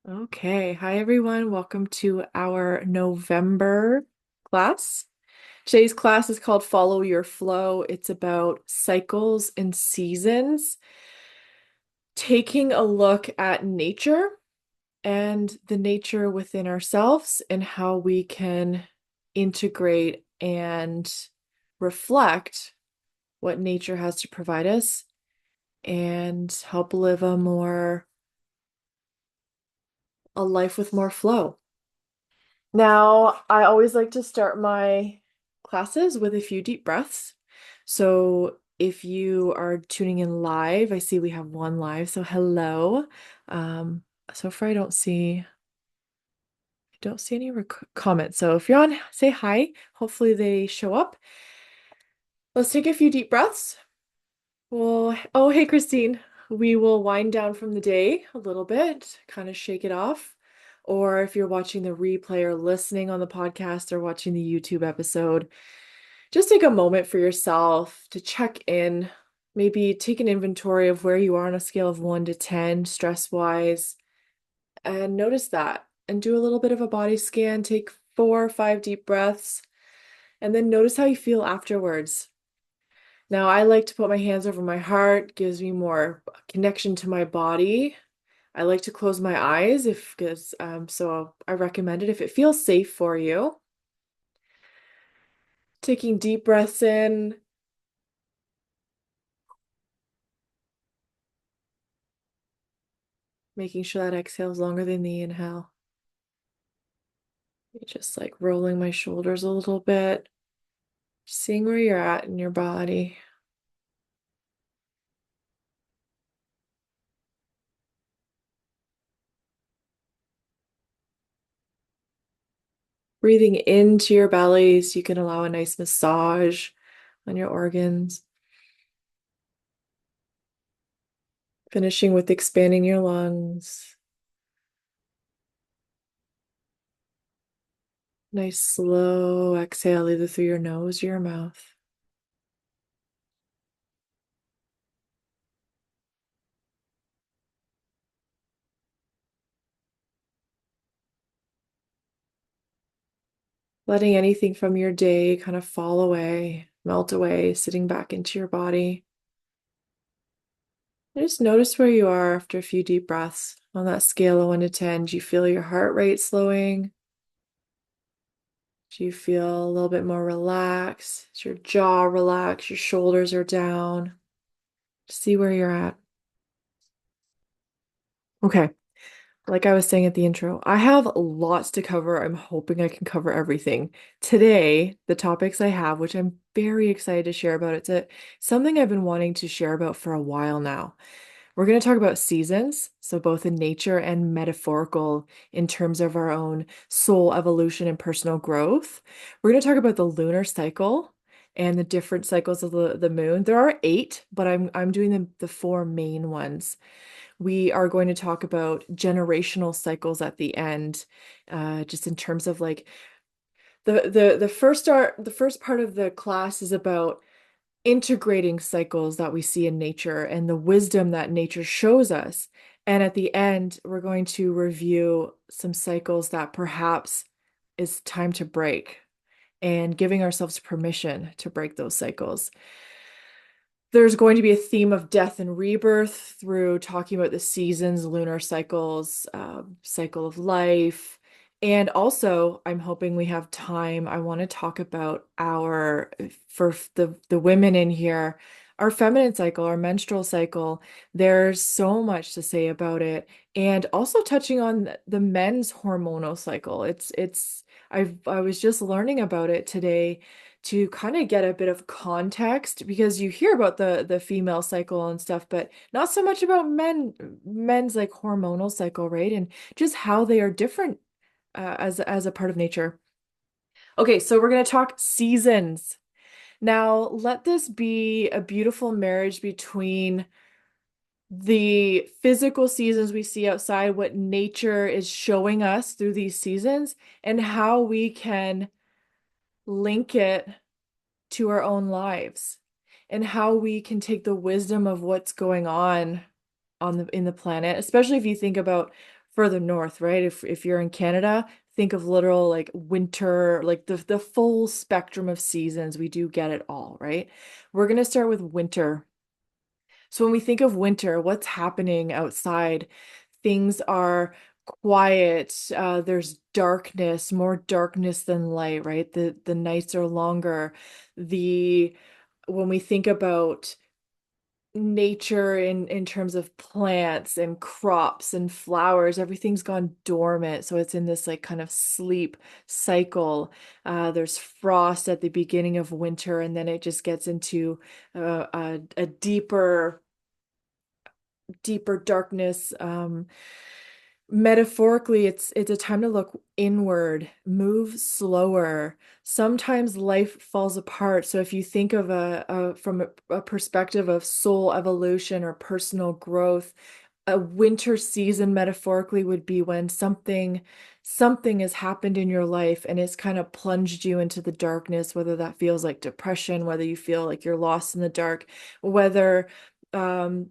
Okay, hi everyone. Welcome to our November class. Today's class is called Follow Your Flow. It's about cycles and seasons, taking a look at nature and the nature within ourselves and how we can integrate and reflect what nature has to provide us and help live a life with more flow. Now, I always like to start my classes with a few deep breaths. So if you are tuning in live, I see we have one live, so hello. Um, so far I don't see any comments. So if you're on, say hi. Hopefully they show up. Let's take a few deep breaths. Well, oh, hey, Christine. We will wind down from the day a little bit, kind of shake it off. Or if you're watching the replay or listening on the podcast or watching the YouTube episode, just take a moment for yourself to check in, maybe take an inventory of where you are on a scale of 1 to 10, stress-wise, and notice that. And do a little bit of a body scan, take 4 or 5 deep breaths, and then notice how you feel afterwards. Now, I like to put my hands over my heart, gives me more connection to my body. I like to close my eyes if because so I recommend it if it feels safe for you. Taking deep breaths in, making sure that exhale is longer than the inhale. Just like rolling my shoulders a little bit, seeing where you're at in your body. Breathing into your belly so you can allow a nice massage on your organs. Finishing with expanding your lungs. Nice slow exhale either through your nose or your mouth. Letting anything from your day kind of fall away, melt away, sitting back into your body. And just notice where you are after a few deep breaths. On that scale of 1 to 10, do you feel your heart rate slowing? Do you feel a little bit more relaxed? Is your jaw relaxed? Your shoulders are down? See where you're at. Okay. Like I was saying at the intro, I have lots to cover. I'm hoping I can cover everything. Today, the topics I have, which I'm very excited to share about, something I've been wanting to share about for a while now. We're going to talk about seasons, so both in nature and metaphorical in terms of our own soul evolution and personal growth. We're going to talk about the lunar cycle and the different cycles of the moon. There are 8, but I'm doing the 4 main ones. We are going to talk about generational cycles at the end, just in terms of like the first part of the class is about integrating cycles that we see in nature and the wisdom that nature shows us. And at the end, we're going to review some cycles that perhaps is time to break and giving ourselves permission to break those cycles. There's going to be a theme of death and rebirth through talking about the seasons, lunar cycles, cycle of life. And also, I'm hoping we have time. I want to talk about for the women in here, our feminine cycle, our menstrual cycle. There's so much to say about it. And also touching on the men's hormonal cycle. I was just learning about it today to kind of get a bit of context because you hear about the female cycle and stuff, but not so much about men's like hormonal cycle, right? And just how they are different as a part of nature. Okay, so we're going to talk seasons. Now, let this be a beautiful marriage between the physical seasons we see outside, what nature is showing us through these seasons, and how we can link it to our own lives and how we can take the wisdom of what's going on the in the planet, especially if you think about further north, right? If you're in Canada, think of literal like winter, like the full spectrum of seasons. We do get it all, right? We're gonna start with winter. So when we think of winter, what's happening outside? Things are quiet. There's darkness, more darkness than light, right? The nights are longer. The when we think about nature in terms of plants and crops and flowers, everything's gone dormant. So it's in this like kind of sleep cycle. There's frost at the beginning of winter, and then it just gets into a deeper darkness. Metaphorically, it's a time to look inward, move slower. Sometimes life falls apart. So if you think of from a perspective of soul evolution or personal growth, a winter season metaphorically would be when something has happened in your life and it's kind of plunged you into the darkness, whether that feels like depression, whether you feel like you're lost in the dark, whether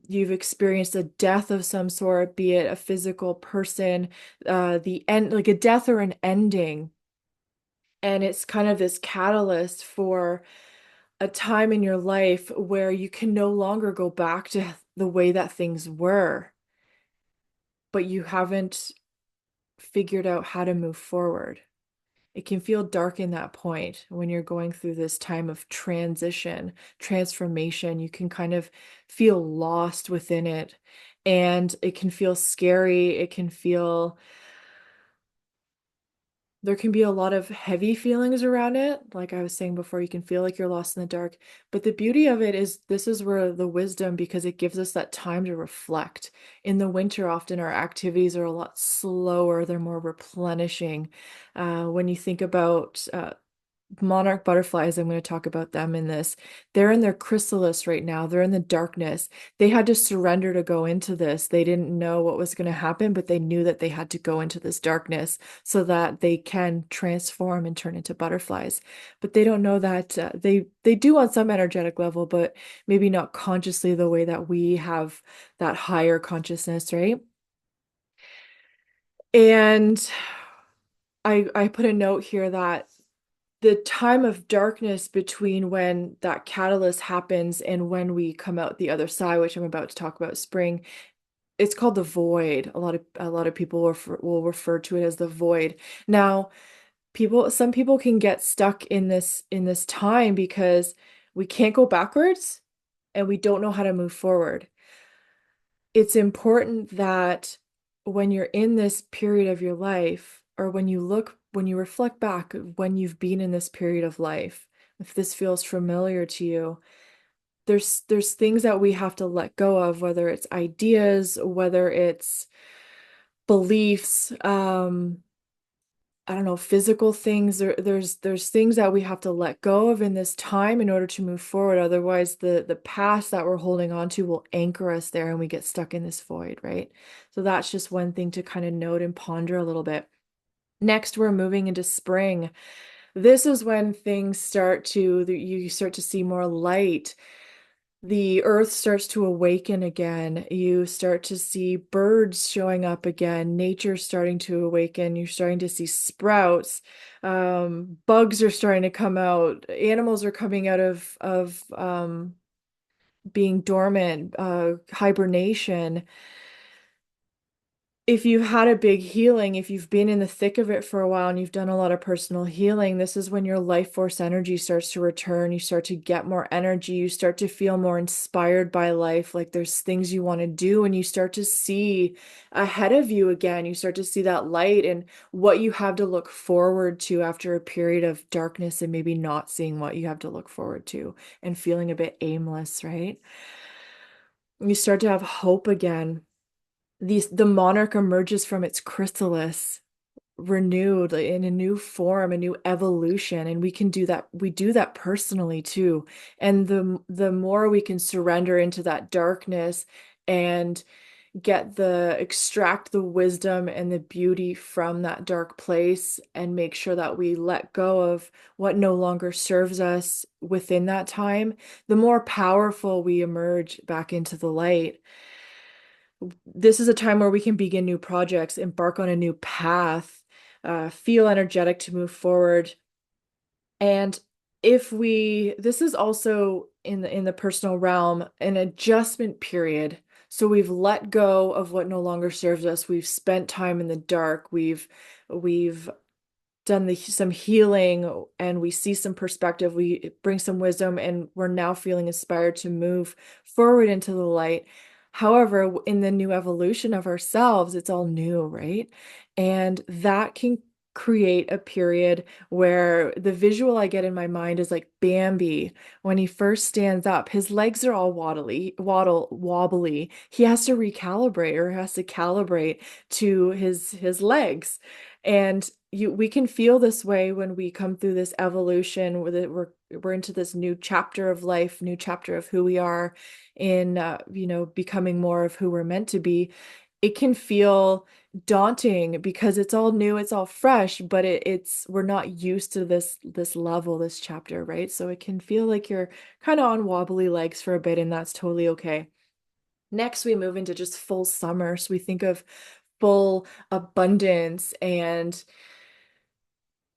you've experienced a death of some sort, be it a physical person, the end, like a death or an ending. And it's kind of this catalyst for a time in your life where you can no longer go back to the way that things were, but you haven't figured out how to move forward. It can feel dark in that point when you're going through this time of transition, transformation. You can kind of feel lost within it, and it can feel scary. It can feel, there can be a lot of heavy feelings around it. Like I was saying before, you can feel like you're lost in the dark. But the beauty of it is, this is where the wisdom, because it gives us that time to reflect. In the winter, often our activities are a lot slower, they're more replenishing. When you think about monarch butterflies, I'm going to talk about them in this. They're in their chrysalis right now. They're in the darkness. They had to surrender to go into this. They didn't know what was going to happen, but they knew that they had to go into this darkness so that they can transform and turn into butterflies. But they don't know that they do on some energetic level, but maybe not consciously the way that we have that higher consciousness, right? And I put a note here that the time of darkness between when that catalyst happens and when we come out the other side, which I'm about to talk about, spring, it's called the void. A lot of people will refer to it as the void. Now, some people can get stuck in this time because we can't go backwards and we don't know how to move forward. It's important that when you're in this period of your life, or when you reflect back when you've been in this period of life, if this feels familiar to you, there's things that we have to let go of, whether it's ideas, whether it's beliefs, I don't know, physical things. There's things that we have to let go of in this time in order to move forward. Otherwise, the past that we're holding on to will anchor us there and we get stuck in this void, right? So that's just one thing to kind of note and ponder a little bit. Next, we're moving into spring. This is when you start to see more light. The earth starts to awaken again. You start to see birds showing up again, nature starting to awaken. You're starting to see sprouts. Bugs are starting to come out. Animals are coming out of being dormant, hibernation. If you've had a big healing, if you've been in the thick of it for a while and you've done a lot of personal healing, this is when your life force energy starts to return. You start to get more energy. You start to feel more inspired by life. Like there's things you want to do, and you start to see ahead of you again. You start to see that light and what you have to look forward to after a period of darkness and maybe not seeing what you have to look forward to and feeling a bit aimless, right? You start to have hope again. The monarch emerges from its chrysalis renewed, like, in a new form, a new evolution, and we do that personally too. And the more we can surrender into that darkness and extract the wisdom and the beauty from that dark place, and make sure that we let go of what no longer serves us within that time, the more powerful we emerge back into the light. This is a time where we can begin new projects, embark on a new path, feel energetic to move forward. And this is also in the personal realm, an adjustment period. So we've let go of what no longer serves us. We've spent time in the dark. We've done some healing, and we see some perspective. We bring some wisdom, and we're now feeling inspired to move forward into the light. However, in the new evolution of ourselves, it's all new, right? And that can create a period where the visual I get in my mind is like Bambi when he first stands up. His legs are all wobbly. He has to recalibrate, or has to calibrate to his legs. And we can feel this way when we come through this evolution, where we're into this new chapter of life, new chapter of who we are in, becoming more of who we're meant to be. It can feel daunting because it's all new, it's all fresh, but we're not used to this level, this chapter, right? So it can feel like you're kind of on wobbly legs for a bit, and that's totally okay. Next, we move into just full summer. So we think of full abundance and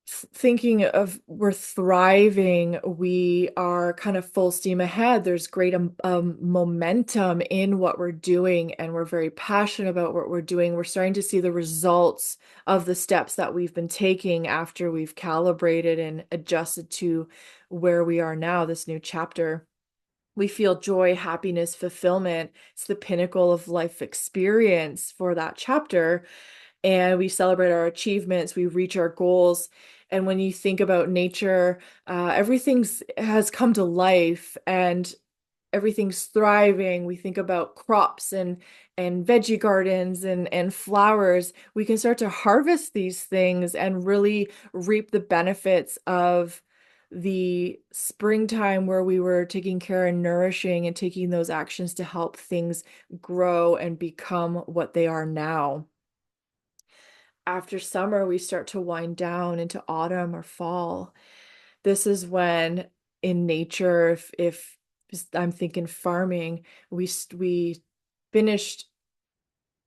thinking of we're thriving, we are kind of full steam ahead. There's great momentum in what we're doing, and we're very passionate about what we're doing. We're starting to see the results of the steps that we've been taking after we've calibrated and adjusted to where we are now, this new chapter. We feel joy, happiness, fulfillment. It's the pinnacle of life experience for that chapter, and we celebrate our achievements, we reach our goals. And when you think about nature, everything's has come to life, and everything's thriving. We think about crops and veggie gardens and flowers. We can start to harvest these things and really reap the benefits of the springtime, where we were taking care and nourishing and taking those actions to help things grow and become what they are now. After summer, we start to wind down into autumn or fall. This is when in nature, if I'm thinking farming, we finished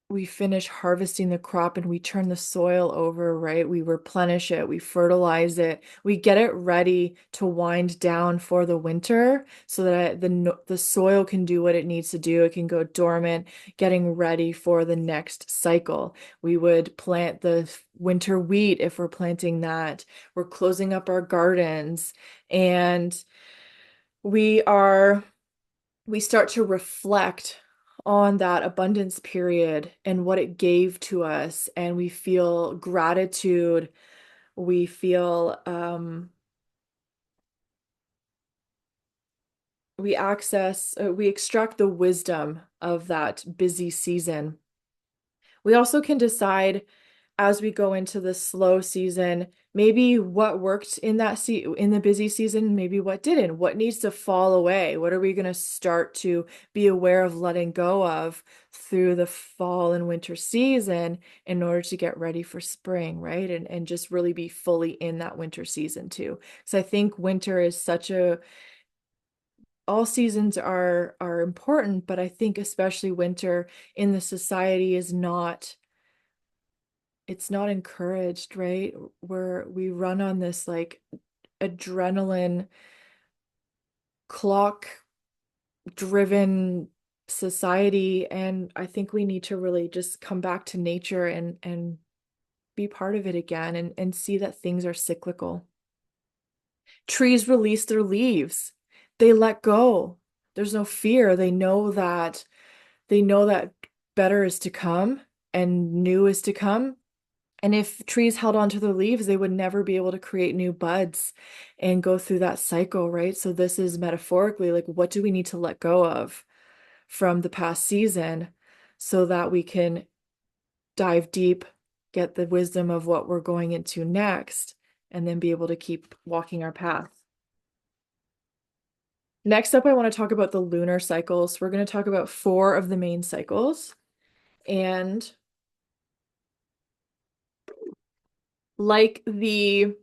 we finish harvesting the crop, and we turn the soil over, right? We replenish it, we fertilize it, we get it ready to wind down for the winter, so that the soil can do what it needs to do. It can go dormant, getting ready for the next cycle. We would plant the winter wheat if we're planting that. We're closing up our gardens, and we are we start to reflect on that abundance period and what it gave to us, and we feel gratitude. We feel we extract the wisdom of that busy season. We also can decide, as we go into the slow season, maybe what worked in the busy season, maybe what didn't, what needs to fall away, what are we going to start to be aware of letting go of through the fall and winter season, in order to get ready for spring, right? And just really be fully in that winter season too. So I think winter is such a all seasons are important, but I think especially winter in the society is not it's not encouraged, right? Where we run on this like adrenaline clock driven society, and I think we need to really just come back to nature and be part of it again, and see that things are cyclical. Trees release their leaves. They let go. There's no fear. They know that better is to come and new is to come. And if trees held onto their leaves, they would never be able to create new buds and go through that cycle, right? So this is metaphorically like, what do we need to let go of from the past season, so that we can dive deep, get the wisdom of what we're going into next, and then be able to keep walking our path. Next up, I want to talk about the lunar cycles. We're going to talk about four of the main cycles. And like the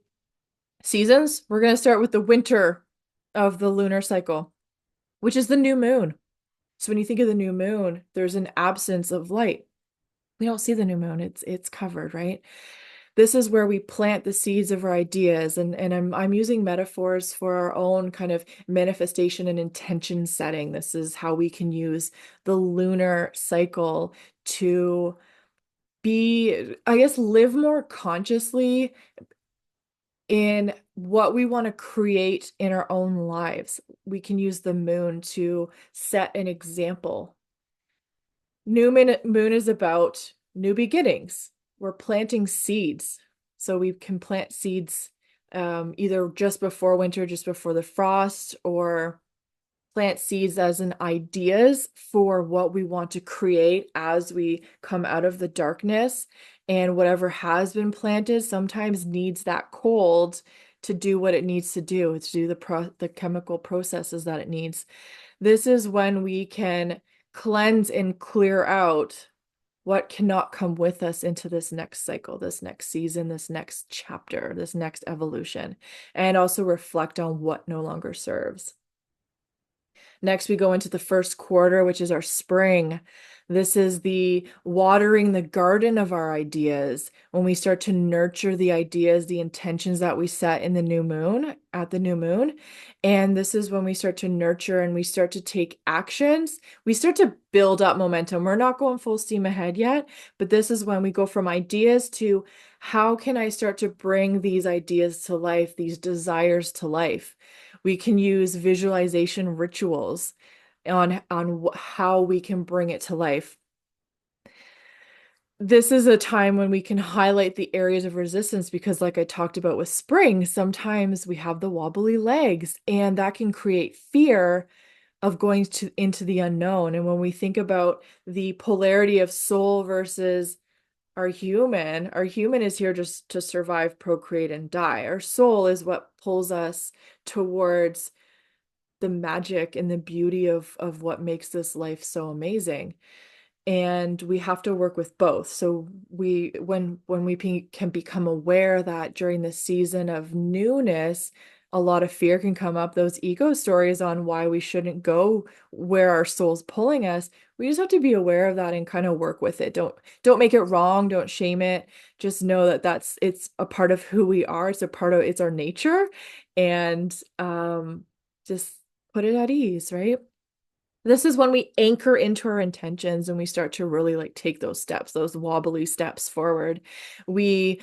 seasons, we're going to start with the winter of the lunar cycle, which is the new moon. So when you think of the new moon, there's an absence of light. We don't see the new moon. It's covered, right? This is where we plant the seeds of our ideas, and I'm using metaphors for our own kind of manifestation and intention setting. This is how we can use the lunar cycle to be, I guess, live more consciously in what we want to create in our own lives. We can use the moon to set an example. New moon is about new beginnings. We're planting seeds. So we can plant seeds either just before winter, just before the frost, or plant seeds as in ideas for what we want to create as we come out of the darkness. And whatever has been planted sometimes needs that cold to do what it needs to do, to do the chemical processes that it needs. This is when we can cleanse and clear out what cannot come with us into this next cycle, this next season, this next chapter, this next evolution, and also reflect on what no longer serves. Next, we go into the first quarter, which is our spring. This is the watering the garden of our ideas when we start to nurture the ideas, the intentions that we set in the new moon, at the new moon. And this is when we start to nurture and we start to take actions. We start to build up momentum. We're not going full steam ahead yet, but this is when we go from ideas to how can I start to bring these ideas to life, these desires to life? We can use visualization rituals on how we can bring it to life. This is a time when we can highlight the areas of resistance because, like I talked about with spring, sometimes we have the wobbly legs, and that can create fear of going into the unknown. And when we think about the polarity of soul versus our human is here just to survive, procreate, and die. Our soul is what pulls us towards the magic and the beauty of what makes this life so amazing. And we have to work with both. So when we can become aware that during the season of newness, a lot of fear can come up, those ego stories on why we shouldn't go where our soul's pulling us. We just have to be aware of that and kind of work with it. Don't make it wrong, don't shame it. Just know that it's a part of who we are. It's our nature. And just put it at ease, right? This is when we anchor into our intentions and we start to really like take those steps, those wobbly steps forward. We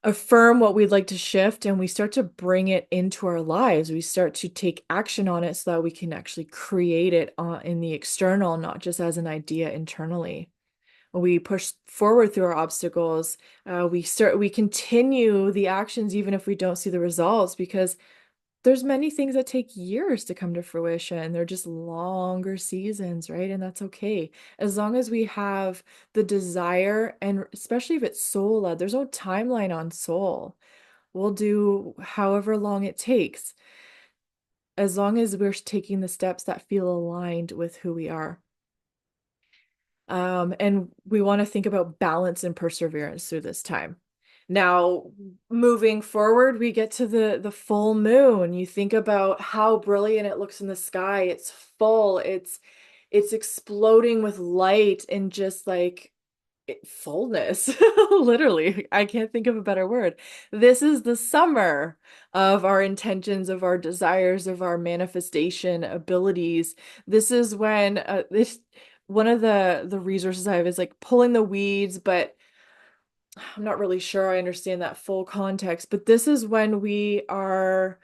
affirm what we'd like to shift and we start to bring it into our lives. We start to take action on it so that we can actually create it in the external, not just as an idea internally. We push forward through our obstacles. We continue the actions even if we don't see the results, because there's many things that take years to come to fruition. They're just longer seasons, right? And that's okay. As long as we have the desire, and especially if it's soul led, there's no timeline on soul. We'll do however long it takes, as long as we're taking the steps that feel aligned with who we are. And we want to think about balance and perseverance through this time. Now, moving forward, we get to the full moon. You think about how brilliant it looks in the sky. It's full. It's exploding with light and just like fullness. Literally, I can't think of a better word. This is the summer of our intentions, of our desires, of our manifestation abilities. This is when this one of the resources I have is like pulling the weeds, but I'm not really sure I understand that full context. But this is when we are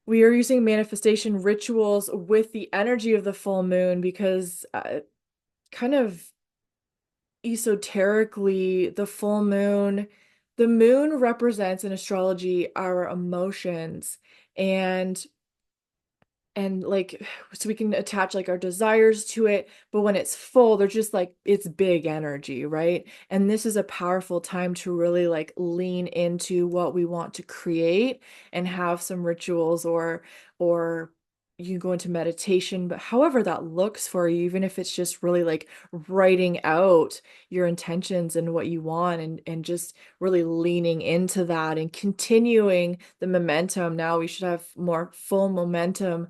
using manifestation rituals with the energy of the full moon, because kind of esoterically, the moon represents in astrology our emotions, and like so we can attach like our desires to it, but when it's full they're just like it's big energy, right? And this is a powerful time to really like lean into what we want to create and have some rituals, or you go into meditation, but however that looks for you, even if it's just really like writing out your intentions and what you want, and just really leaning into that and continuing the momentum. Now we should have more full momentum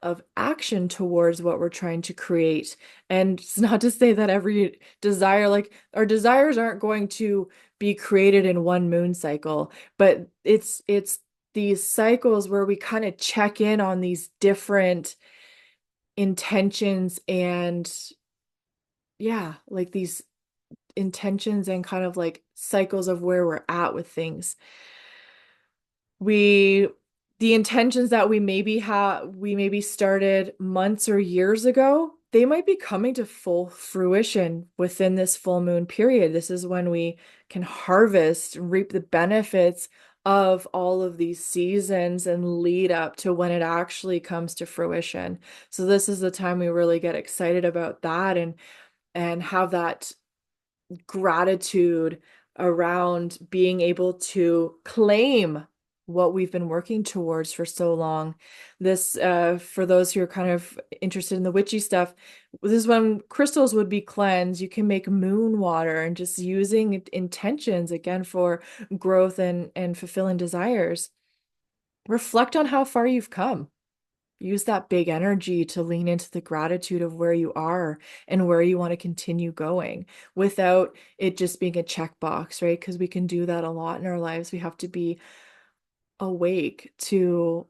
of action towards what we're trying to create. And it's not to say that every desire, like our desires aren't going to be created in one moon cycle, but it's these cycles where we kind of check in on these different intentions and yeah, like these intentions and kind of like cycles of where we're at with things. We the intentions that we maybe started months or years ago, they might be coming to full fruition within this full moon period. This is when we can harvest, reap the benefits of all of these seasons and lead up to when it actually comes to fruition. So this is the time we really get excited about that and have that gratitude around being able to claim what we've been working towards for so long. This, for those who are kind of interested in the witchy stuff, this is when crystals would be cleansed. You can make moon water and just using intentions again for growth and fulfilling desires. Reflect on how far you've come. Use that big energy to lean into the gratitude of where you are and where you want to continue going without it just being a checkbox, right? Because we can do that a lot in our lives. We have to be awake to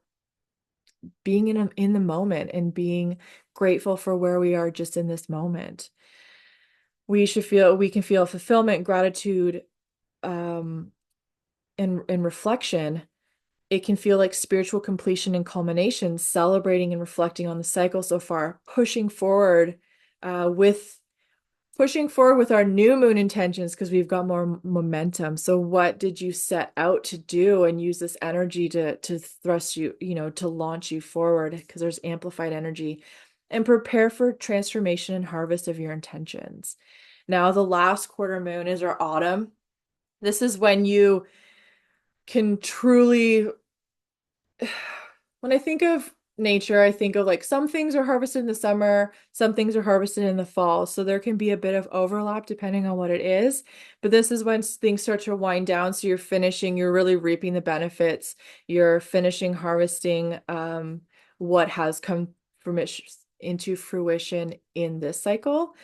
being in the moment and being grateful for where we are just in this moment. We can feel fulfillment, gratitude, um, and reflection. It can feel like spiritual completion and culmination, celebrating and reflecting on the cycle so far, with pushing forward with our new moon intentions because we've got more momentum. So what did you set out to do and use this energy to thrust you, to launch you forward because there's amplified energy and prepare for transformation and harvest of your intentions. Now the last quarter moon is our autumn. This is when you can truly when I think of nature, I think of like some things are harvested in the summer, some things are harvested in the fall. So there can be a bit of overlap depending on what it is. But this is when things start to wind down. So you're really reaping the benefits. You're finishing harvesting what has come from it into fruition in this cycle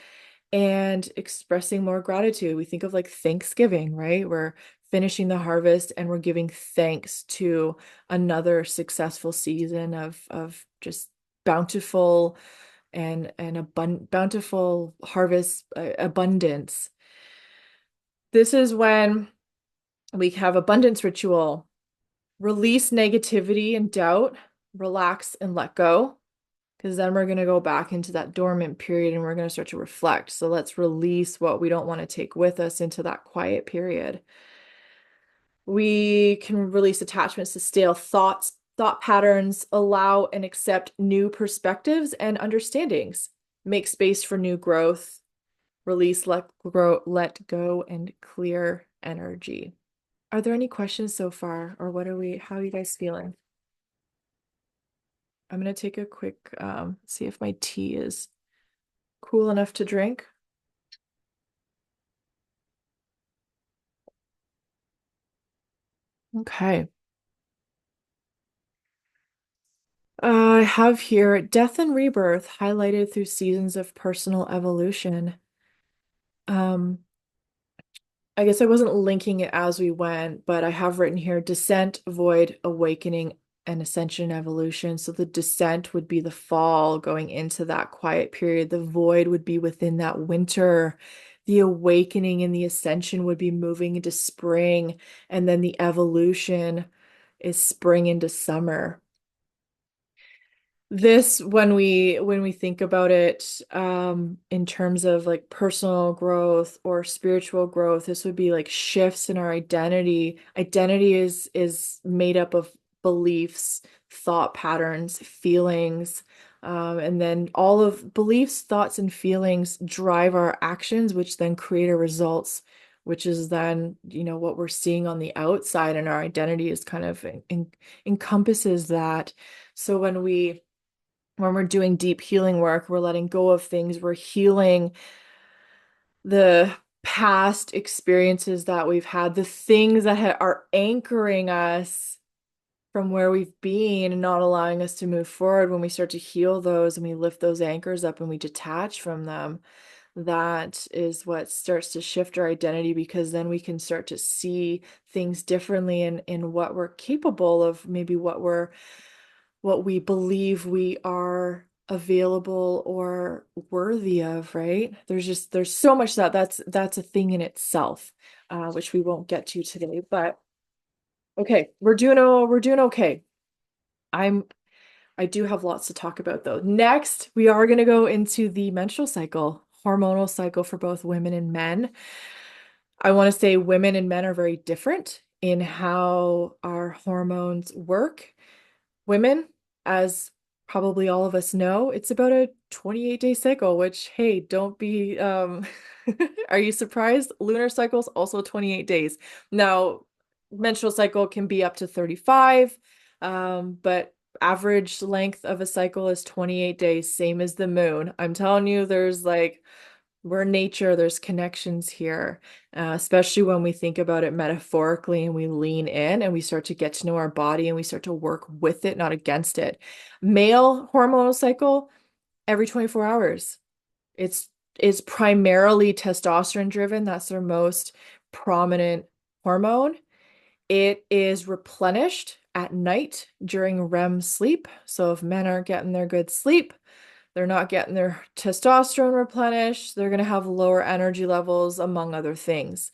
and expressing more gratitude. We think of like Thanksgiving, right? We're finishing the harvest and we're giving thanks to another successful season of just bountiful and bountiful harvest abundance. This is when we have abundance ritual, release negativity and doubt, relax and let go because then we're going to go back into that dormant period and we're going to start to reflect. So let's release what we don't want to take with us into that quiet period. We can release attachments to stale thoughts, thought patterns, allow and accept new perspectives and understandings, make space for new growth, release, let go, and clear energy. Are there any questions so far, or how are you guys feeling? I'm going to take a quick, see if my tea is cool enough to drink. Okay. I have here death and rebirth highlighted through seasons of personal evolution. Um, I guess I wasn't linking it as we went, but I have written here descent, void, awakening, and ascension evolution. So the descent would be the fall going into that quiet period. The void would be within that winter. The awakening and the ascension would be moving into spring. And then the evolution is spring into summer. This when we think about it in terms of like personal growth or spiritual growth, this would be like shifts in our identity is made up of beliefs, thought patterns, feelings, and then all of beliefs, thoughts, and feelings drive our actions, which then create our results, which is then what we're seeing on the outside, and our identity is kind of encompasses that. So when we're doing deep healing work, we're letting go of things, we're healing the past experiences that we've had, the things that are anchoring us from where we've been and not allowing us to move forward, when we start to heal those and we lift those anchors up and we detach from them, that is what starts to shift our identity, because then we can start to see things differently in what we're capable of, maybe what we believe we are available or worthy of, right? There's so much that's a thing in itself, which we won't get to today. But okay, we're doing okay. I'm I do have lots to talk about though. Next, we are going to go into the menstrual cycle, hormonal cycle for both women and men. I want to say women and men are very different in how our hormones work. Women, as probably all of us know, it's about a 28-day cycle, which, hey, don't be, are you surprised? Lunar cycle's also 28 days. Now, menstrual cycle can be up to 35, but average length of a cycle is 28 days, same as the moon. I'm telling you, there's like, we're nature, there's connections here, especially when we think about it metaphorically and we lean in and we start to get to know our body and we start to work with it, not against it. Male hormonal cycle, every 24 hours. It's it's primarily testosterone driven. That's their most prominent hormone. It is replenished at night during REM sleep. So if men aren't getting their good sleep, they're not getting their testosterone replenished. They're going to have lower energy levels, among other things.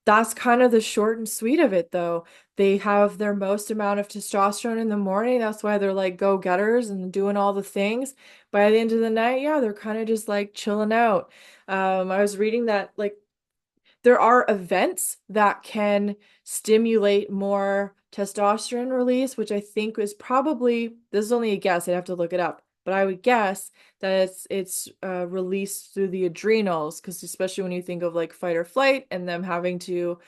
That's kind of the short and sweet of it, though. They have their most amount of testosterone in the morning. That's why they're like go-getters and doing all the things. By the end of the night, yeah, they're kind of just like chilling out. I was reading that like there are events that can stimulate more testosterone release, which I think is probably, this is only a guess, I'd have to look it up, but I would guess that it's released through the adrenals, because especially when you think of like fight or flight and them having to,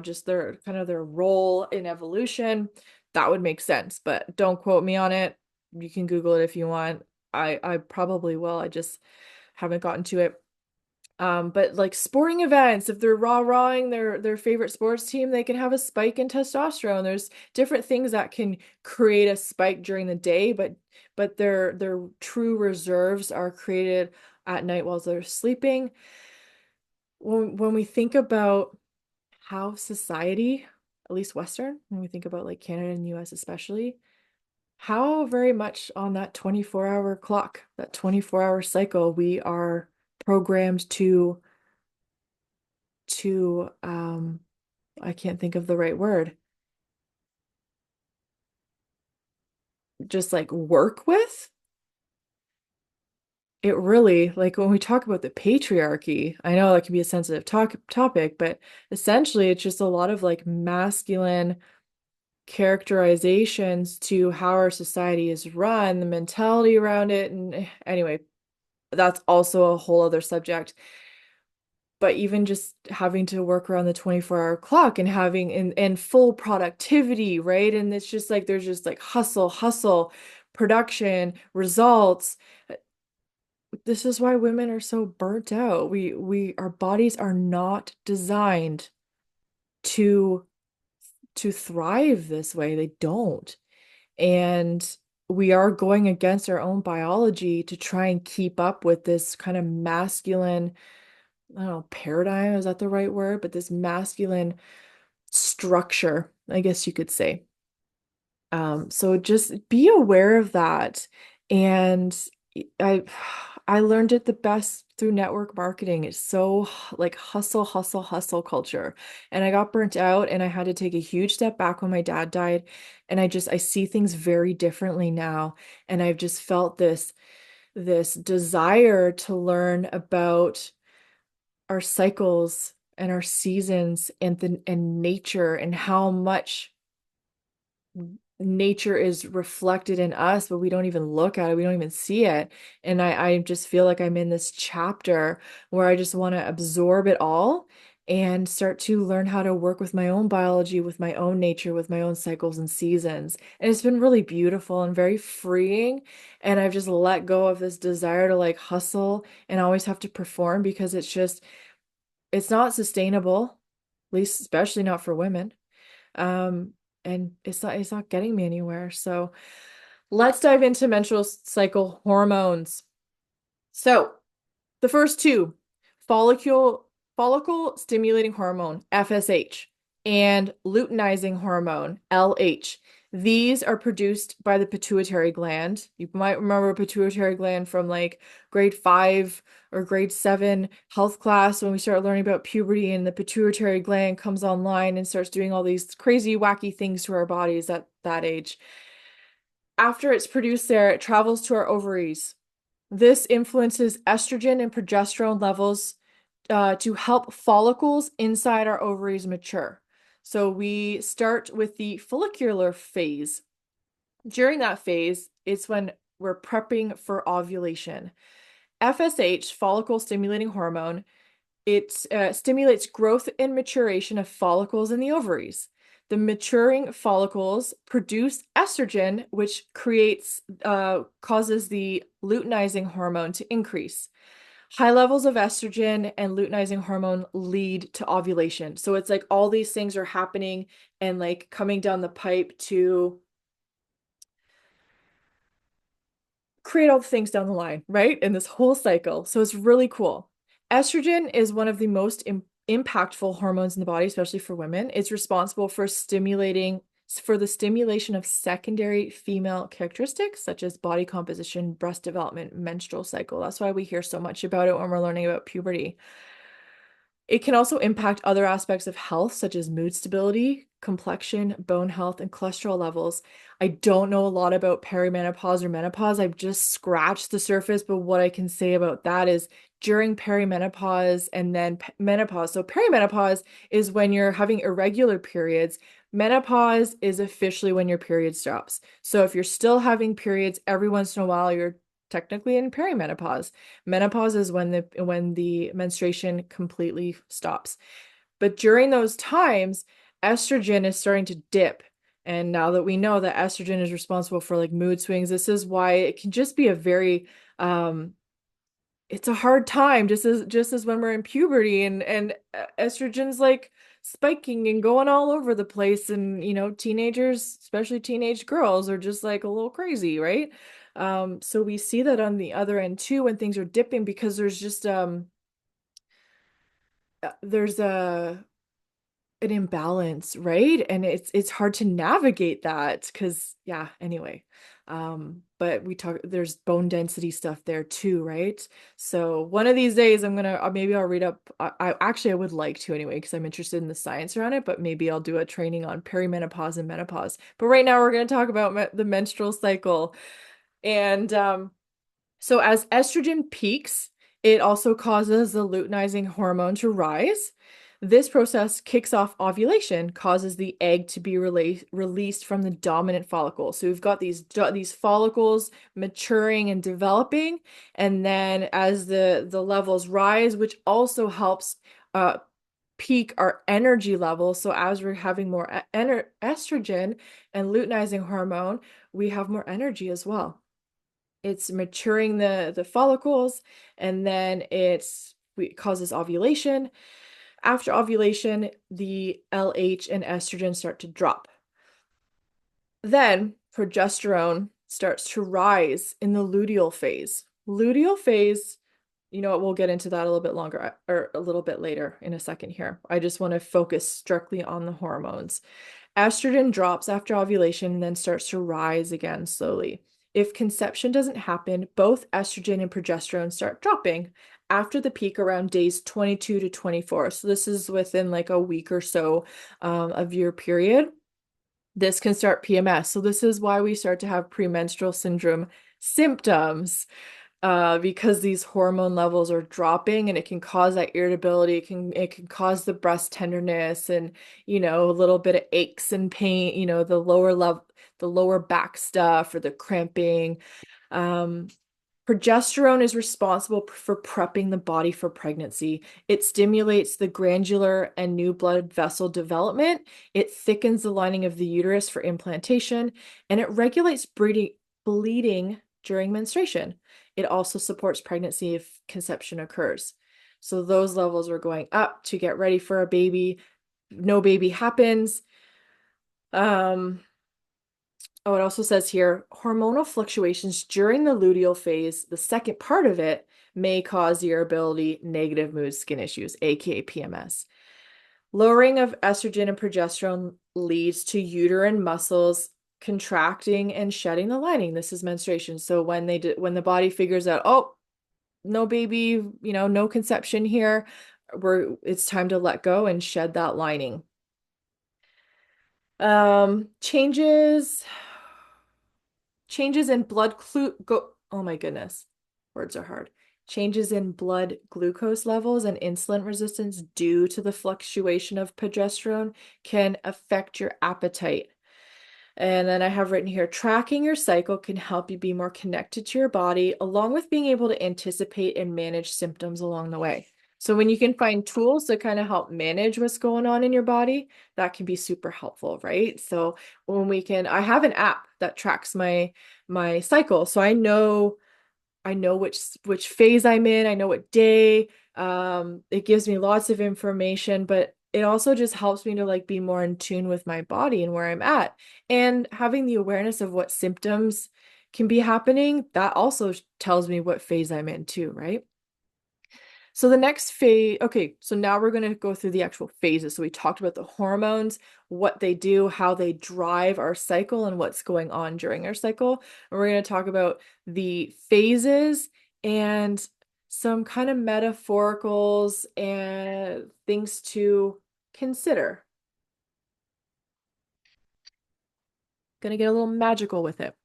just their kind of their role in evolution, that would make sense. But don't quote me on it. You can Google it if you want. I probably will. I just haven't gotten to it. But like sporting events, if they're rah-rahing their favorite sports team, they can have a spike in testosterone. There's different things that can create a spike during the day, but their true reserves are created at night while they're sleeping. When we think about how society, at least Western, when we think about like Canada and US especially, how very much on that 24-hour clock, that 24-hour cycle, we are programmed to I can't think of the right word, just like work with. It really, like when we talk about the patriarchy, I know that can be a sensitive topic, but essentially it's just a lot of like masculine characterizations to how our society is run, the mentality around it. And anyway, that's also a whole other subject. But even just having to work around the 24-hour clock and having and full productivity, right? And it's just like there's just like hustle, production, results. This is why women are so burnt out. We our bodies are not designed to to thrive this way. They don't. And we are going against our own biology to try and keep up with this kind of masculine, I don't know, paradigm, is that the right word? But this masculine structure, I guess you could say. So just be aware of that. And I I learned it the best through network marketing. It's so like hustle culture. And I got burnt out and I had to take a huge step back when my dad died. And I see things very differently now. And I've just felt this desire to learn about our cycles and our seasons and nature and how much nature is reflected in us, but we don't even look at it, we don't even see it. And I just feel like I'm in this chapter where I just want to absorb it all and start to learn how to work with my own biology, with my own nature, with my own cycles and seasons. And it's been really beautiful and very freeing. And I've just let go of this desire to like hustle and always have to perform, because it's not sustainable, at least especially not for women. Um, and it's not getting me anywhere. So let's dive into menstrual cycle hormones. So the first two, follicle follicle stimulating hormone, FSH, and luteinizing hormone, LH. These are produced by the pituitary gland. You might remember pituitary gland from like grade 5 or grade 7 health class when we start learning about puberty, and the pituitary gland comes online and starts doing all these crazy, wacky things to our bodies at that age. After it's produced there, it travels to our ovaries. This influences estrogen and progesterone levels to help follicles inside our ovaries mature. So we start with the follicular phase. During that phase, it's when we're prepping for ovulation. FSH, follicle stimulating hormone, it stimulates growth and maturation of follicles in the ovaries. The maturing follicles produce estrogen, which causes the luteinizing hormone to increase. High levels of estrogen and luteinizing hormone lead to ovulation. So it's like all these things are happening and like coming down the pipe to create all the things down the line, right? In this whole cycle. So it's really cool. Estrogen is one of the most impactful hormones in the body, especially for women. It's responsible for the stimulation of secondary female characteristics such as body composition, breast development, menstrual cycle. That's why we hear so much about it when we're learning about puberty. It can also impact other aspects of health, such as mood stability, complexion, bone health, and cholesterol levels. I don't know a lot about perimenopause or menopause. I've just scratched the surface, but what I can say about that is during perimenopause and then menopause. So, perimenopause is when you're having irregular periods. Menopause is officially when your period stops. So, if you're still having periods every once in a while, you're technically in perimenopause. Menopause is when the menstruation completely stops. But during those times, estrogen is starting to dip. And now that we know that estrogen is responsible for like mood swings, this is why it can just be a very it's a hard time, just as when we're in puberty, and estrogen's like spiking and going all over the place, and teenagers, especially teenage girls, are just like a little crazy, right? So we see that on the other end too when things are dipping, because there's an imbalance, right? And it's hard to navigate that because, yeah, anyway. But there's bone density stuff there too, right? So one of these days I'm gonna maybe I'll read up. I would like to anyway because I'm interested in the science around it, but maybe I'll do a training on perimenopause and menopause. But right now we're gonna talk about the menstrual cycle. And so as estrogen peaks, it also causes the luteinizing hormone to rise. This process kicks off ovulation, causes the egg to be released from the dominant follicle. So we've got these follicles maturing and developing, and then as the levels rise, which also helps uh, peak our energy level. So as we're having more estrogen and luteinizing hormone, we have more energy as well. It's maturing the follicles, and then it causes ovulation. After ovulation, the LH and estrogen start to drop. Then progesterone starts to rise in the luteal phase. Luteal phase, you know what, we'll get into that a little bit longer or a little bit later in a second here. I just want to focus strictly on the hormones. Estrogen drops after ovulation and then starts to rise again slowly. If conception doesn't happen, both estrogen and progesterone start dropping after the peak around days 22 to 24. So this is within like a week or so of your period. This can start PMS. So this is why we start to have premenstrual syndrome symptoms, because these hormone levels are dropping, and it can cause that irritability. It can cause the breast tenderness, and a little bit of aches and pain, the lower back stuff, or the cramping. Um, Progesterone is responsible for prepping the body for pregnancy. It stimulates the glandular and new blood vessel development. It thickens the lining of the uterus for implantation, and it regulates bleeding during menstruation. It also supports pregnancy if conception occurs. So those levels are going up to get ready for a baby. No baby happens. Um, Oh, it also says here, hormonal fluctuations during the luteal phase, the second part of it, may cause irritability, negative mood, skin issues, aka PMS. Lowering of estrogen and progesterone leads to uterine muscles contracting and shedding the lining. This is menstruation. So when the body figures out, oh, no baby, no conception here, it's time to let go and shed that lining. Changes Changes in oh my goodness, words are hard. Changes in blood glucose levels and insulin resistance due to the fluctuation of progesterone can affect your appetite. And then I have written here, tracking your cycle can help you be more connected to your body, along with being able to anticipate and manage symptoms along the way. So when you can find tools to kind of help manage what's going on in your body, that can be super helpful, right? So I have an app that tracks my cycle. So I know which phase I'm in, I know what day. It gives me lots of information, but it also just helps me to like be more in tune with my body and where I'm at. And having the awareness of what symptoms can be happening, that also tells me what phase I'm in too, right? So the next phase, okay, so now we're going to go through the actual phases. So we talked about the hormones, what they do, how they drive our cycle, and what's going on during our cycle. And we're going to talk about the phases and some kind of metaphoricals and things to consider. Going to get a little magical with it.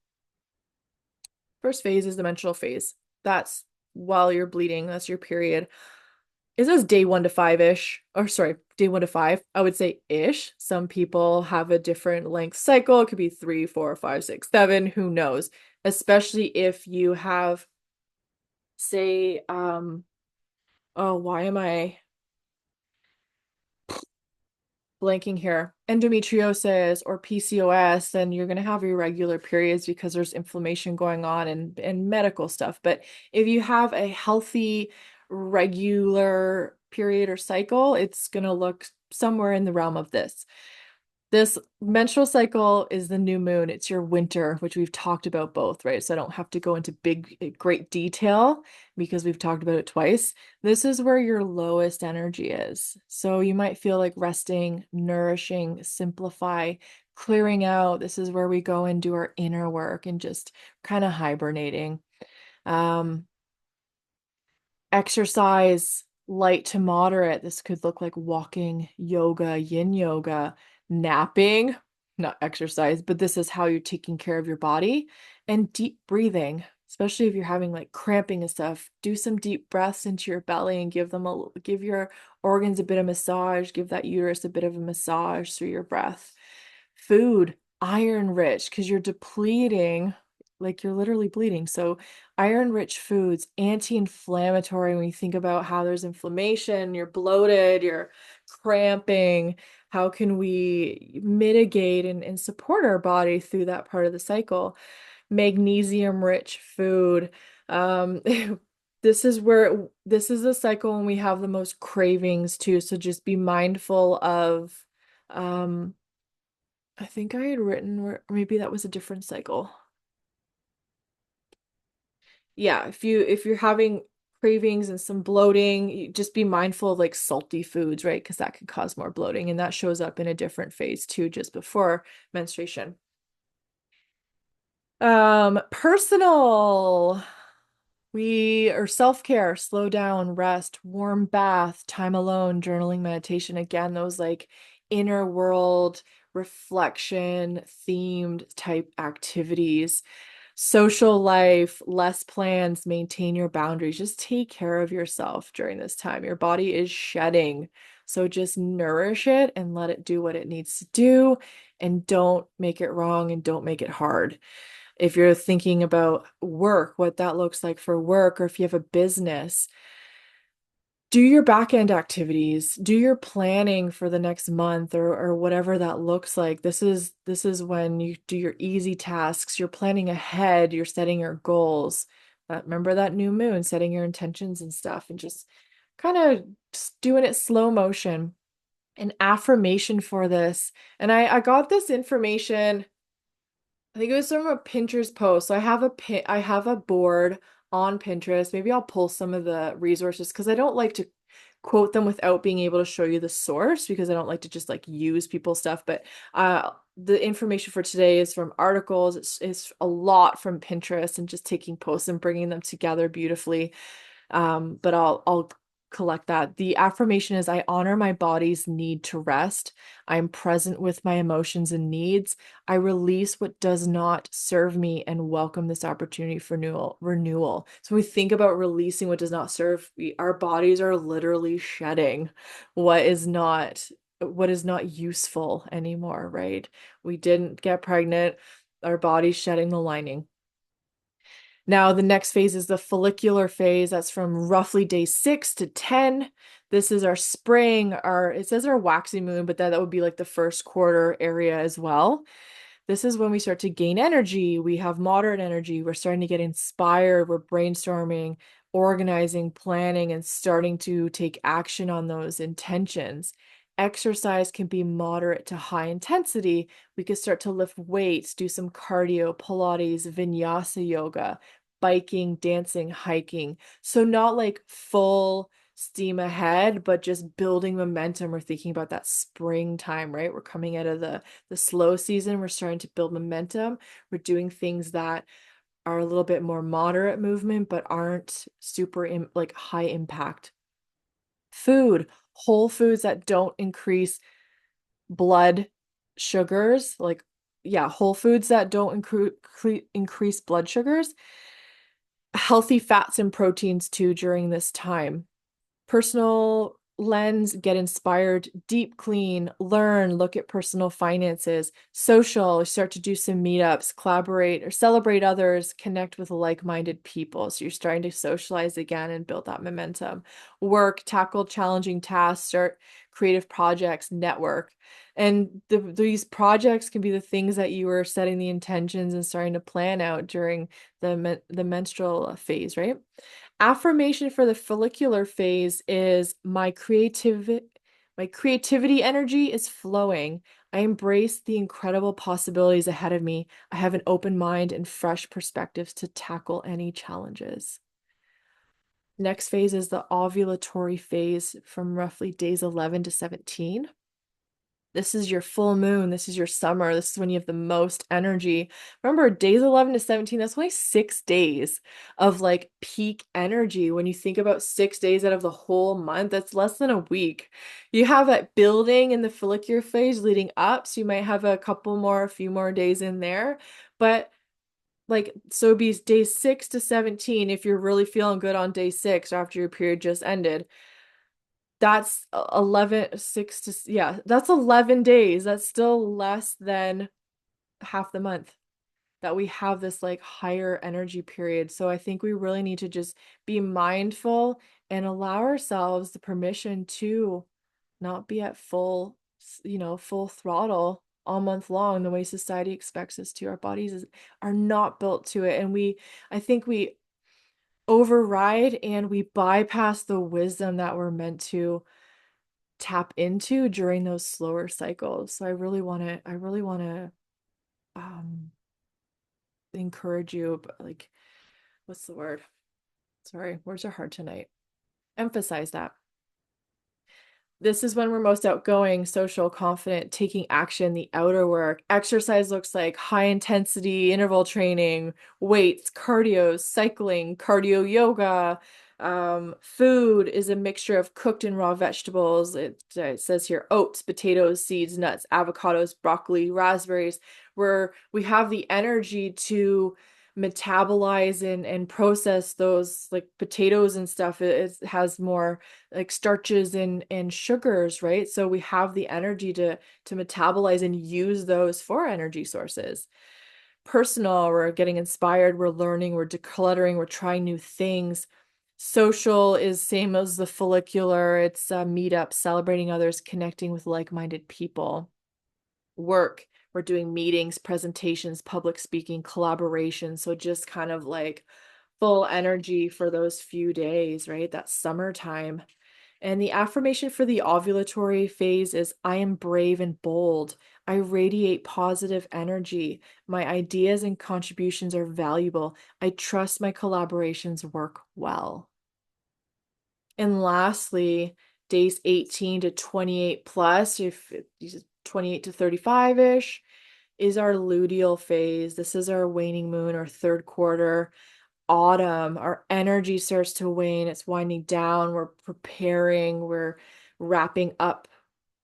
First phase is the menstrual phase. That's while you're bleeding, that's your period. It says day 1 to 5-ish, or sorry, day 1 to 5. I would say ish. Some people have a different length cycle. It could be 3, 4, 5, 6, 7. Who knows? Especially if you have, say, oh, why am I blanking here? Endometriosis or PCOS, and you're going to have irregular periods because there's inflammation going on and medical stuff. But if you have a healthy, regular period or cycle, it's going to look somewhere in the realm of this. This menstrual cycle is the new moon. It's your winter, which we've talked about both, right? So I don't have to go into great detail because we've talked about it twice. This is where your lowest energy is. So you might feel like resting, nourishing, simplify, clearing out. This is where we go and do our inner work and just kind of hibernating. Um, Exercise, light to moderate. This could look like walking, yoga, yin yoga, napping, not exercise, but this is how you're taking care of your body, and deep breathing, especially if you're having like cramping and stuff. Do some deep breaths into your belly and give your organs a bit of massage, give that uterus a bit of a massage through your breath. Food, iron rich, because you're depleting, like you're literally bleeding. So iron rich foods, anti-inflammatory, when you think about how there's inflammation, you're bloated, you're cramping, how can we mitigate and support our body through that part of the cycle? Magnesium rich food. Um, this is a cycle when we have the most cravings too. So just be mindful of, um, I think I had written where maybe that was a different cycle. Yeah, if you're having cravings and some bloating, just be mindful of like salty foods, right? Because that can cause more bloating, and that shows up in a different phase too, just before menstruation. Personal. We are self-care, slow down, rest, warm bath, time alone, journaling, meditation. Again, those like inner world reflection themed type activities. Social life, less plans, maintain your boundaries. Just take care of yourself during this time. Your body is shedding. So just nourish it and let it do what it needs to do. And don't make it wrong and don't make it hard. If you're thinking about work, what that looks like for work, or if you have a business, do your back end activities, do your planning for the next month or whatever that looks like. This is when you do your easy tasks, you're planning ahead, you're setting your goals. Remember that new moon, setting your intentions and stuff, and just kind of just doing it slow motion. An affirmation for this. And I got this information, I think it was from a Pinterest post. So I have a board on Pinterest. Maybe I'll pull some of the resources because I don't like to quote them without being able to show you the source because I don't like to just like use people's stuff. But the information for today is from articles. It's a lot from Pinterest and just taking posts and bringing them together beautifully. But I'll collect that. The affirmation is I honor my body's need to rest. I'm present with my emotions and needs. I release what does not serve me and welcome this opportunity for renewal. So when we think about releasing what does not serve, our bodies are literally shedding what is not useful anymore, right? We didn't get pregnant, our body's shedding the lining. Now, the next phase is the follicular phase. That's from roughly day 6 to 10. This is our spring, it says our waxy moon, but that would be like the first quarter area as well. This is when we start to gain energy. We have moderate energy. We're starting to get inspired. We're brainstorming, organizing, planning, and starting to take action on those intentions. Exercise can be moderate to high intensity. We could start to lift weights, do some cardio, Pilates, vinyasa yoga, biking, dancing, hiking. So not like full steam ahead, but just building momentum. We're thinking about that springtime, right? We're coming out of the slow season. We're starting to build momentum. We're doing things that are a little bit more moderate movement, but aren't super like high impact. Food, whole foods that don't increase blood sugars, like, yeah, whole foods that don't increase blood sugars, healthy fats and proteins too during this time. Personal lens, get inspired, deep clean, learn, look at personal finances, social, start to do some meetups, collaborate or celebrate others, connect with like-minded people. So you're starting to socialize again and build that momentum. Work, tackle challenging tasks, start creative projects, network. And these projects can be the things that you were setting the intentions and starting to plan out during the menstrual phase, right? Affirmation for the follicular phase is my creativity energy is flowing. I embrace the incredible possibilities ahead of me. I have an open mind and fresh perspectives to tackle any challenges. Next phase is the ovulatory phase from roughly days 11 to 17. This is your full moon. This is your summer. This is when you have the most energy. Remember, days 11 to 17, that's only 6 days of like peak energy. When you think about 6 days out of the whole month, that's less than a week. You have that building in the follicular phase leading up. So you might have a few more days in there. But like, so it'd be days 6 to 17 if you're really feeling good on day 6 after your period just ended. That's 11, 6 to, yeah, that's 11 days. That's still less than half the month that we have this like higher energy period. So I think we really need to just be mindful and allow ourselves the permission to not be at full throttle all month long the way society expects us to. Our bodies are not built to it. And I think we override and we bypass the wisdom that we're meant to tap into during those slower cycles. So I really want to um encourage you, but like, what's the word? Sorry, words are hard tonight. Emphasize that. This is when we're most outgoing, social, confident, taking action, the outer work. Exercise looks like high intensity interval training, weights, cardio, cycling, cardio yoga. Food is a mixture of cooked and raw vegetables. It says here oats, potatoes, seeds, nuts, avocados, broccoli, raspberries, where we have the energy to metabolize and process those, like potatoes and stuff. It has more like starches and sugars, right? So we have the energy to metabolize and use those for energy sources. Personal, we're getting inspired, we're learning, we're decluttering, we're trying new things. Social is same as the follicular. It's a meetup, celebrating others, connecting with like-minded people. Work, we're doing meetings, presentations, public speaking, collaboration. So just kind of like full energy for those few days, right? That summertime. And the affirmation for the ovulatory phase is I am brave and bold. I radiate positive energy. My ideas and contributions are valuable. I trust my collaborations work well. And lastly, days 18 to 28 plus, if 28 to 35-ish, is our luteal phase. This is our waning moon or third quarter autumn. Our energy starts to wane, it's winding down, we're preparing, we're wrapping up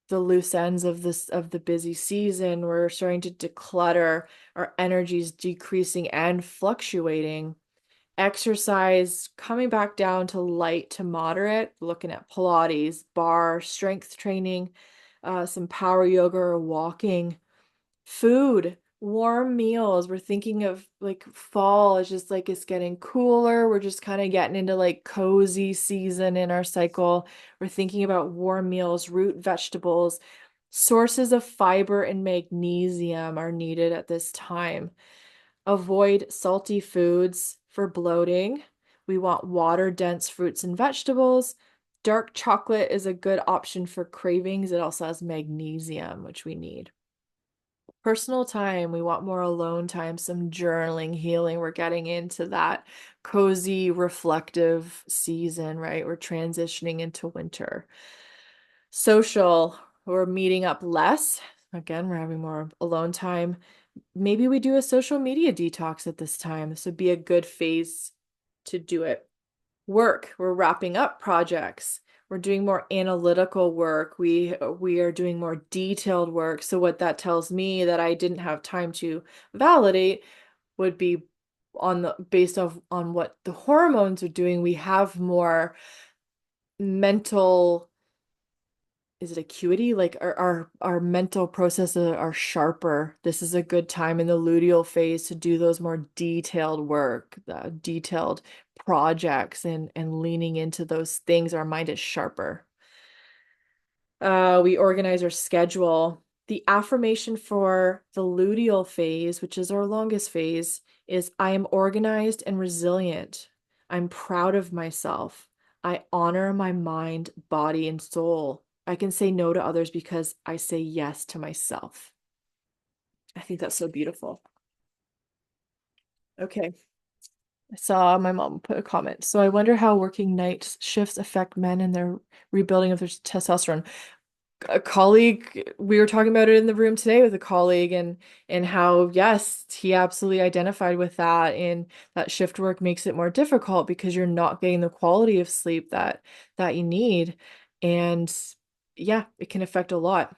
the loose ends of the busy season. We're starting to declutter, our energy's decreasing and fluctuating. Exercise coming back down to light to moderate, looking at Pilates, bar, strength training, some power yoga or walking. Food, warm meals. We're thinking of like fall. It's just like it's getting cooler. We're just kind of getting into like cozy season in our cycle. We're thinking about warm meals, root vegetables. Sources of fiber and magnesium are needed at this time. Avoid salty foods for bloating. We want water-dense fruits and vegetables. Dark chocolate is a good option for cravings. It also has magnesium, which we need. Personal time, we want more alone time, some journaling, healing. We're getting into that cozy, reflective season, right? We're transitioning into winter. Social, we're meeting up less. Again, we're having more alone time. Maybe we do a social media detox at this time. This would be a good phase to do it. Work, we're wrapping up projects. We're doing more analytical work. We are doing more detailed work. So what that tells me that I didn't have time to validate would be on the based off on what the hormones are doing. We have more mental, is it acuity? Like our mental processes are sharper. This is a good time in the luteal phase to do those more detailed work, the detailed projects and leaning into those things. Our mind is sharper. We organize our schedule. The affirmation for the luteal phase, which is our longest phase, is I am organized and resilient. I'm proud of myself. I honor my mind, body, and soul. I can say no to others because I say yes to myself. I think that's so beautiful. Okay. I saw my mom put a comment. So I wonder how working night shifts affect men and their rebuilding of their testosterone. A colleague, we were talking about it in the room today with a colleague and how yes, he absolutely identified with that, and that shift work makes it more difficult because you're not getting the quality of sleep that you need. And yeah, it can affect a lot.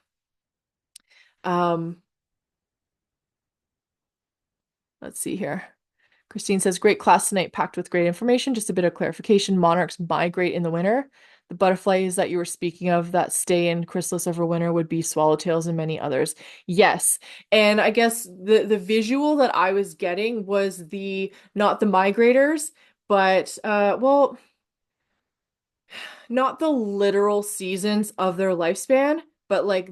Um, let's see here. Christine says, great class tonight, packed with great information. Just a bit of clarification. Monarchs migrate in the winter. The butterflies that you were speaking of that stay in chrysalis over winter would be swallowtails and many others. Yes. And I guess the visual that I was getting was the not the migrators, but well, not the literal seasons of their lifespan, but like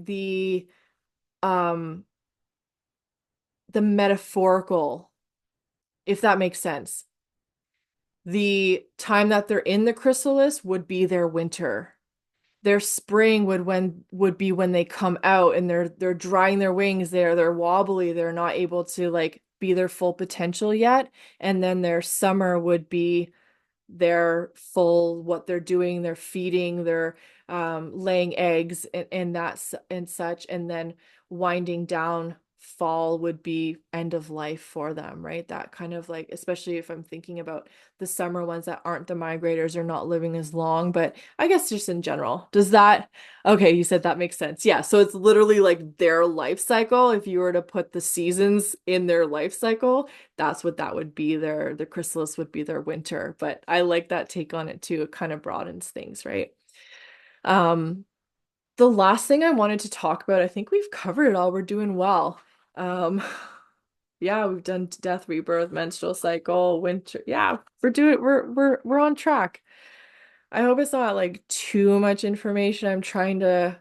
um the metaphorical, if that makes sense. The time that they're in the chrysalis would be their winter. Their spring would be when they come out and they're drying their wings, they're wobbly, they're not able to like be their full potential yet. And then their summer would be their full what they're doing, they're feeding, they're laying eggs and that's and such, and then winding down fall would be end of life for them, right? That kind of like, especially if I'm thinking about the summer ones that aren't the migrators are not living as long, but I guess just in general. Does that, okay, you said that makes sense. Yeah, so it's literally like their life cycle. If you were to put the seasons in their life cycle, that's what that would be. The chrysalis would be their winter. But I like that take on it too. It kind of broadens things, right? Um, the last thing I wanted to talk about, I think we've covered it all. We're doing well. Um, yeah, we've done death, rebirth, menstrual cycle, winter. Yeah, we're on track. I hope it's not like too much information. I'm trying to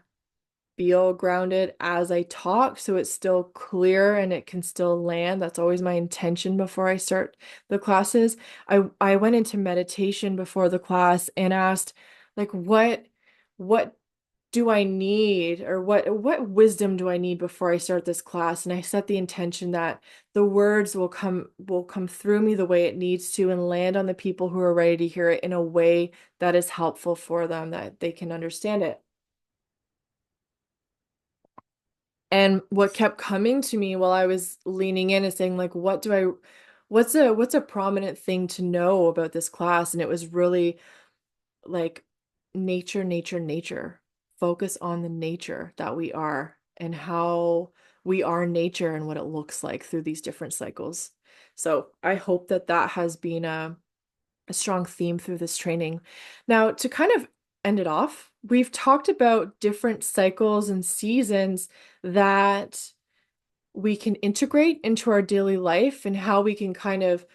feel grounded as I talk so it's still clear and it can still land. That's always my intention before I start the classes. I went into meditation before the class and asked like what do I need, or what wisdom do I need before I start this class? And I set the intention that the words will come through me the way it needs to and land on the people who are ready to hear it in a way that is helpful for them, that they can understand it. And what kept coming to me while I was leaning in is saying, like, what's a prominent thing to know about this class? And it was really like nature, nature, nature. Focus on the nature that we are and how we are nature and what it looks like through these different cycles. So I hope that that has been a strong theme through this training. Now, to kind of end it off, we've talked about different cycles and seasons that we can integrate into our daily life and how we can kind of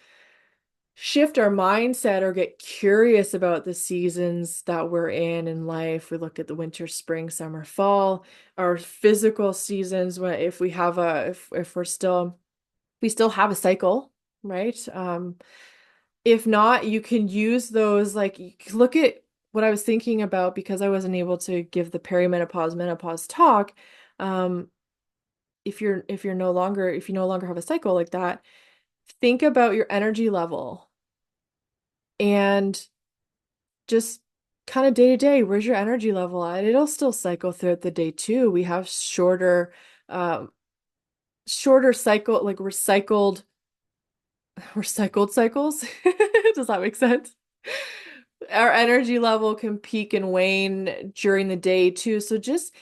shift our mindset or get curious about the seasons that we're in life. We looked at the winter, spring, summer, fall, our physical seasons, when if we have a if we still have a cycle, right? If not, you can use those, like, you can look at what I was thinking about because I wasn't able to give the perimenopause menopause talk. Um, if you no longer have a cycle like that, think about your energy level and just kind of day to day, where's your energy level at? It'll still cycle throughout the day too. We have um, shorter cycle, like recycled cycles. Does that make sense? Our energy level can peak and wane during the day too. So just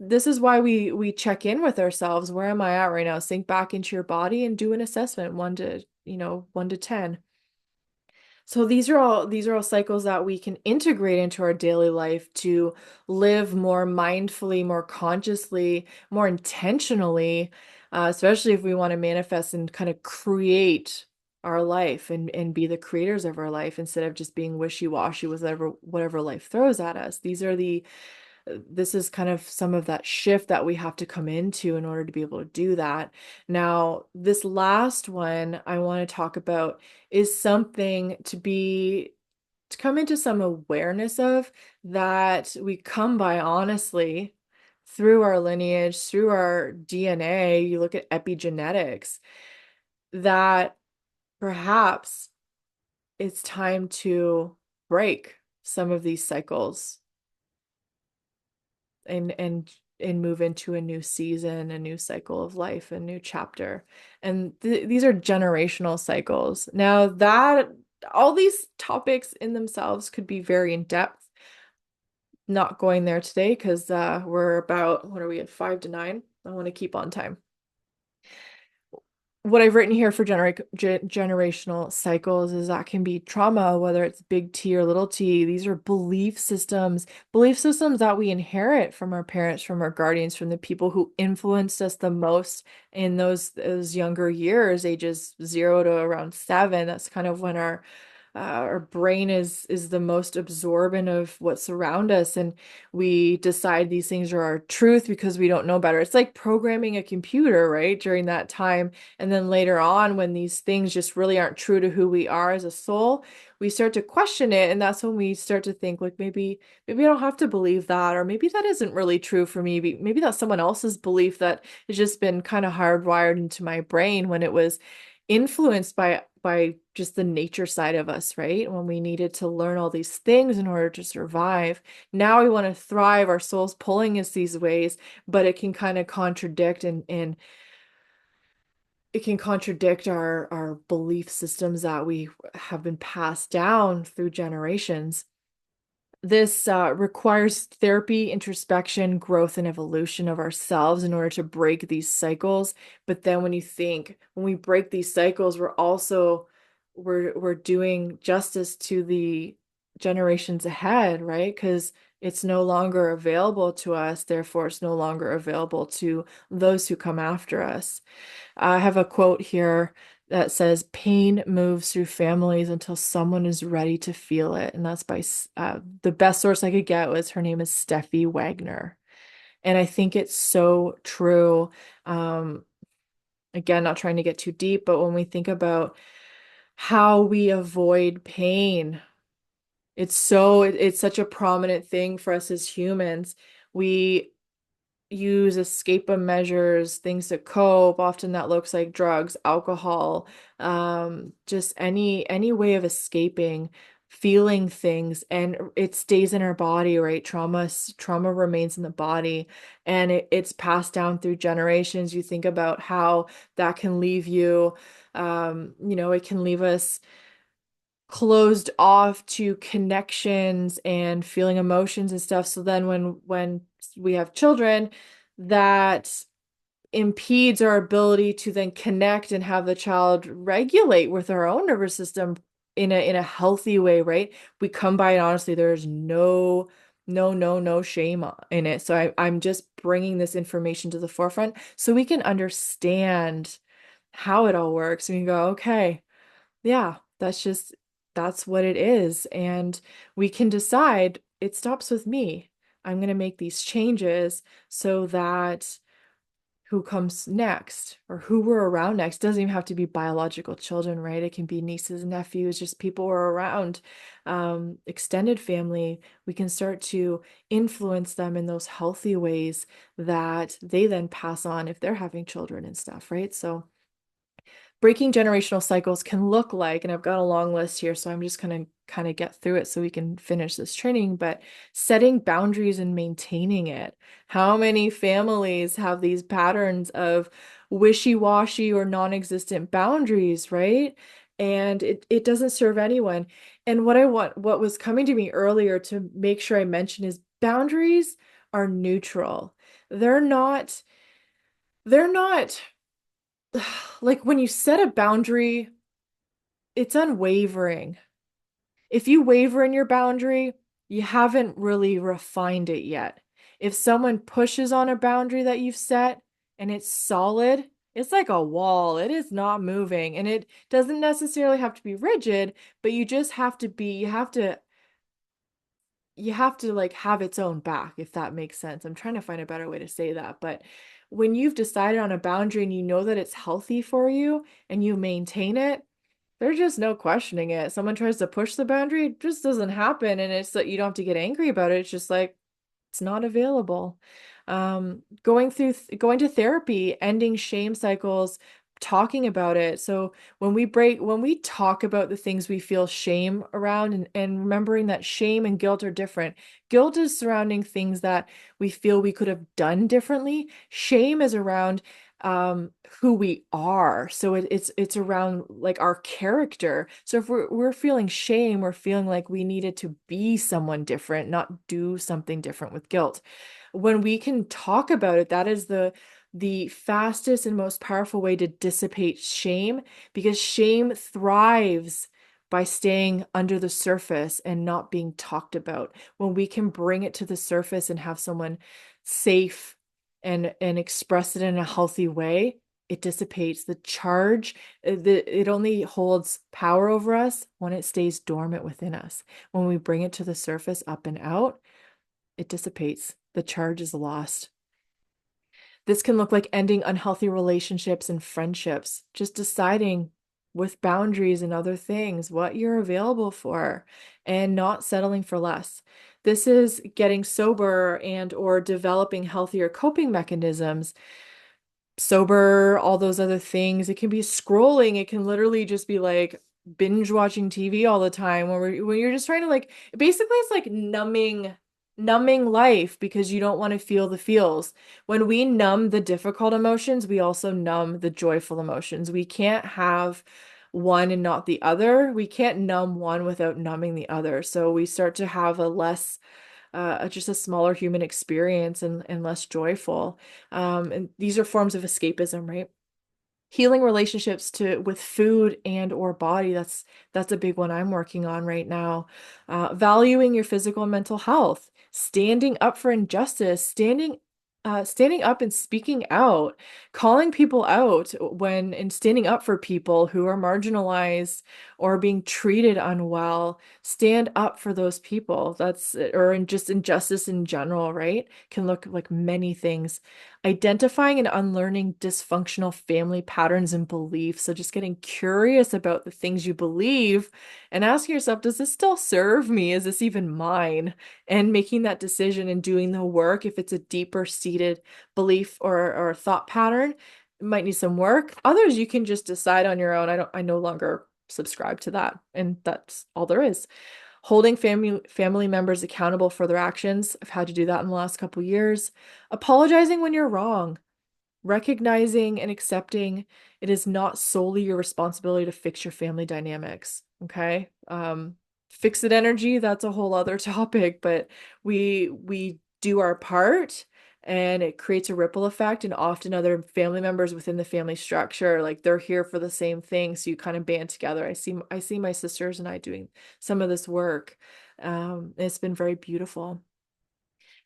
this is why we check in with ourselves. Where am I at right now? Sink back into your body and do an assessment, 1 to 10. So these are all cycles that we can integrate into our daily life to live more mindfully, more consciously, more intentionally, especially if we want to manifest and kind of create our life and be the creators of our life instead of just being wishy-washy with whatever life throws at us. This is kind of some of that shift that we have to come into in order to be able to do that. Now, this last one I want to talk about is something to come into some awareness of, that we come by honestly through our lineage, through our DNA. You look at epigenetics, that perhaps it's time to break some of these cycles and move into a new season, a new cycle of life, a new chapter. And these are generational cycles. Now, that all these topics in themselves could be very in depth. Not going there today because we're about, what are we at, 5 to 9? I want to keep on time. What I've written here for generational cycles is that can be trauma, whether it's big T or little t. These are belief systems that we inherit from our parents, from our guardians, from the people who influenced us the most in those younger years, ages 0 to around 7. That's kind of when our brain is the most absorbent of what's around us, and we decide these things are our truth because we don't know better. It's like programming a computer, right? During that time. And then later on, when these things just really aren't true to who we are as a soul, we start to question it. And that's when we start to think, like, maybe I don't have to believe that, or maybe that isn't really true for me. Maybe that's someone else's belief that has just been kind of hardwired into my brain when it was influenced by just the nature side of us, right? When we needed to learn all these things in order to survive. Now we want to thrive. Our soul's pulling us these ways, but it can kind of contradict and it can contradict our belief systems that we have been passed down through generations. This requires therapy, introspection, growth, and evolution of ourselves in order to break these cycles. But then when we break these cycles, we're doing justice to the generations ahead, right? Because it's no longer available to us, therefore it's no longer available to those who come after us. I have a quote here that says, "Pain moves through families until someone is ready to feel it." And that's by the best source I could get was, her name is Steffi Wagner. And I think it's so true. Um, Again, not trying to get too deep, but when we think about how we avoid pain, It's such a prominent thing for us as humans. We use escape measures, things to cope. Often that looks like drugs, alcohol, just any way of escaping, feeling things, and it stays in our body, right? Trauma remains in the body, and it's passed down through generations. You think about how that can leave you, it can leave us closed off to connections and feeling emotions and stuff. So then when we have children, that impedes our ability to then connect and have the child regulate with our own nervous system in a healthy way, right? We come by, and honestly, there's no shame in it. So I'm just bringing this information to the forefront so we can understand how it all works, and we go, okay, yeah, that's what it is. And we can decide it stops with me. I'm going to make these changes so that who comes next or who we're around next doesn't even have to be biological children, right? It can be nieces and nephews, just people we're around, extended family. We can start to influence them in those healthy ways that they then pass on if they're having children and stuff, right? So breaking generational cycles can look like, and I've got a long list here, so I'm just going to kind of get through it so we can finish this training, but setting boundaries and maintaining it. How many families have these patterns of wishy-washy or non-existent boundaries, right? And it doesn't serve anyone. And what was coming to me earlier to make sure I mention is boundaries are neutral. They're not, they're not like when you set a boundary, it's unwavering. If you waver in your boundary, you haven't really refined it yet. If someone pushes on a boundary that you've set and it's solid, it's like a wall. It is not moving. And it doesn't necessarily have to be rigid, but you just have to be, you have to like have its own back, if that makes sense. I'm trying to find a better way to say that. But when you've decided on a boundary and you know that it's healthy for you and you maintain it, there's just no questioning it. Someone tries to push the boundary, it just doesn't happen. And it's that you don't have to get angry about it. It's just like, it's not available. Going to therapy, ending shame cycles, talking about it. So when we talk about the things we feel shame around, and remembering that shame and guilt are different. Guilt is surrounding things that we feel we could have done differently. Shame is around who we are. So it's around like our character. So if we're feeling shame, we're feeling like we needed to be someone different, not do something different with guilt. When we can talk about it, that is the fastest and most powerful way to dissipate shame, because shame thrives by staying under the surface and not being talked about. When we can bring it to the surface and have someone safe and express it in a healthy way, it dissipates the charge. It only holds power over us when it stays dormant within us. When we bring it to the surface, up and out, it dissipates. The charge is lost. This can look like ending unhealthy relationships and friendships, just deciding with boundaries and other things what you're available for and not settling for less. This is getting sober and or developing healthier coping mechanisms. Sober, all those other things. It can be scrolling. It can literally just be like binge watching TV all the time when you're just trying to like basically it's like numbing life because you don't want to feel the feels. When we numb the difficult emotions, we also numb the joyful emotions. We can't have one and not the other. We can't numb one without numbing the other. So we start to have a less just a smaller human experience and less joyful. And these are forms of escapism, right? Healing relationships to with food and or body. That's a big one I'm working on right now. Valuing your physical and mental health, standing up for injustice, standing standing up and speaking out, calling people out when and standing up for people who are marginalized or being treated unwell. Stand up for those people. That's or in just injustice in general, right? Can look like many things. Identifying and unlearning dysfunctional family patterns and beliefs. So just getting curious about the things you believe and asking yourself, does this still serve me? Is this even mine? And making that decision and doing the work if it's a deeper seated belief or thought pattern, it might need some work. Others you can just decide on your own. I no longer subscribe to that, and that's all there is. Holding family members accountable for their actions. I've had to do that in the last couple years. Apologizing when you're wrong, recognizing and accepting it is not solely your responsibility to fix your family dynamics. Okay. Fix it energy, that's a whole other topic, but we do our part and it creates a ripple effect. And often other family members within the family structure, like they're here for the same thing. So you kind of band together. I see my sisters and I doing some of this work. It's been very beautiful.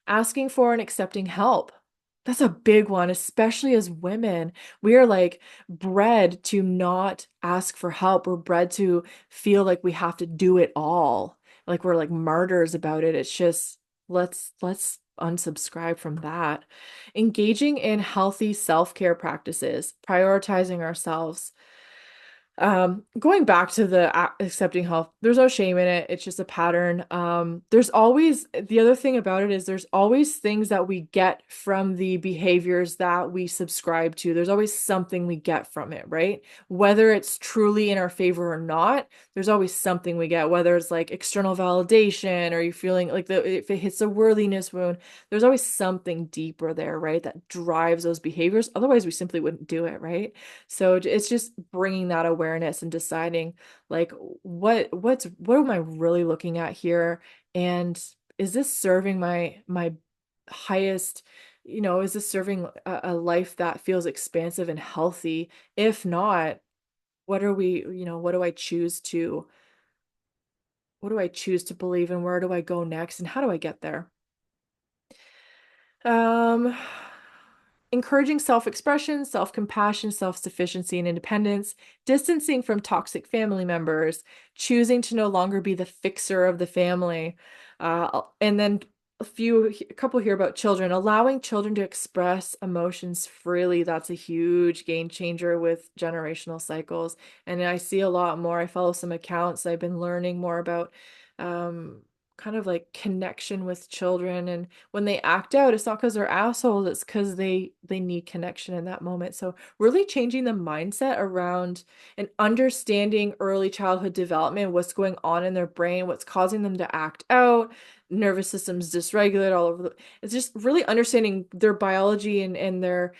Asking for and accepting help. That's a big one, especially as women. We are like bred to not ask for help. We're bred to feel like we have to do it all. Like we're like martyrs about it. It's just let's unsubscribe from that. Engaging in healthy self-care practices, prioritizing ourselves. Going back to the accepting help, there's no shame in it. It's just a pattern. There's always the other thing about it is there's always things that we get from the behaviors that we subscribe to. There's always something we get from it, right? Whether it's truly in our favor or not, there's always something we get, whether it's like external validation or you feeling like if it hits a worthiness wound, there's always something deeper there, right? That drives those behaviors. Otherwise, we simply wouldn't do it, right? So it's just bringing that awareness and deciding like what am I really looking at here? And is this serving my highest, is this serving a life that feels expansive and healthy? If not, what are we, what do I choose to believe and where do I go next and how do I get there? Um, Encouraging self-expression, self-compassion, self-sufficiency, and independence, distancing from toxic family members, choosing to no longer be the fixer of the family. And then a couple here about children, allowing children to express emotions freely. That's a huge game changer with generational cycles. And I see a lot more. I follow some accounts. I've been learning more about um, kind of like connection with children, and when they act out, it's not because they're assholes, it's because they need connection in that moment. So really changing the mindset around and understanding early childhood development, what's going on in their brain, what's causing them to act out, nervous system's dysregulated all over it's just really understanding their biology and their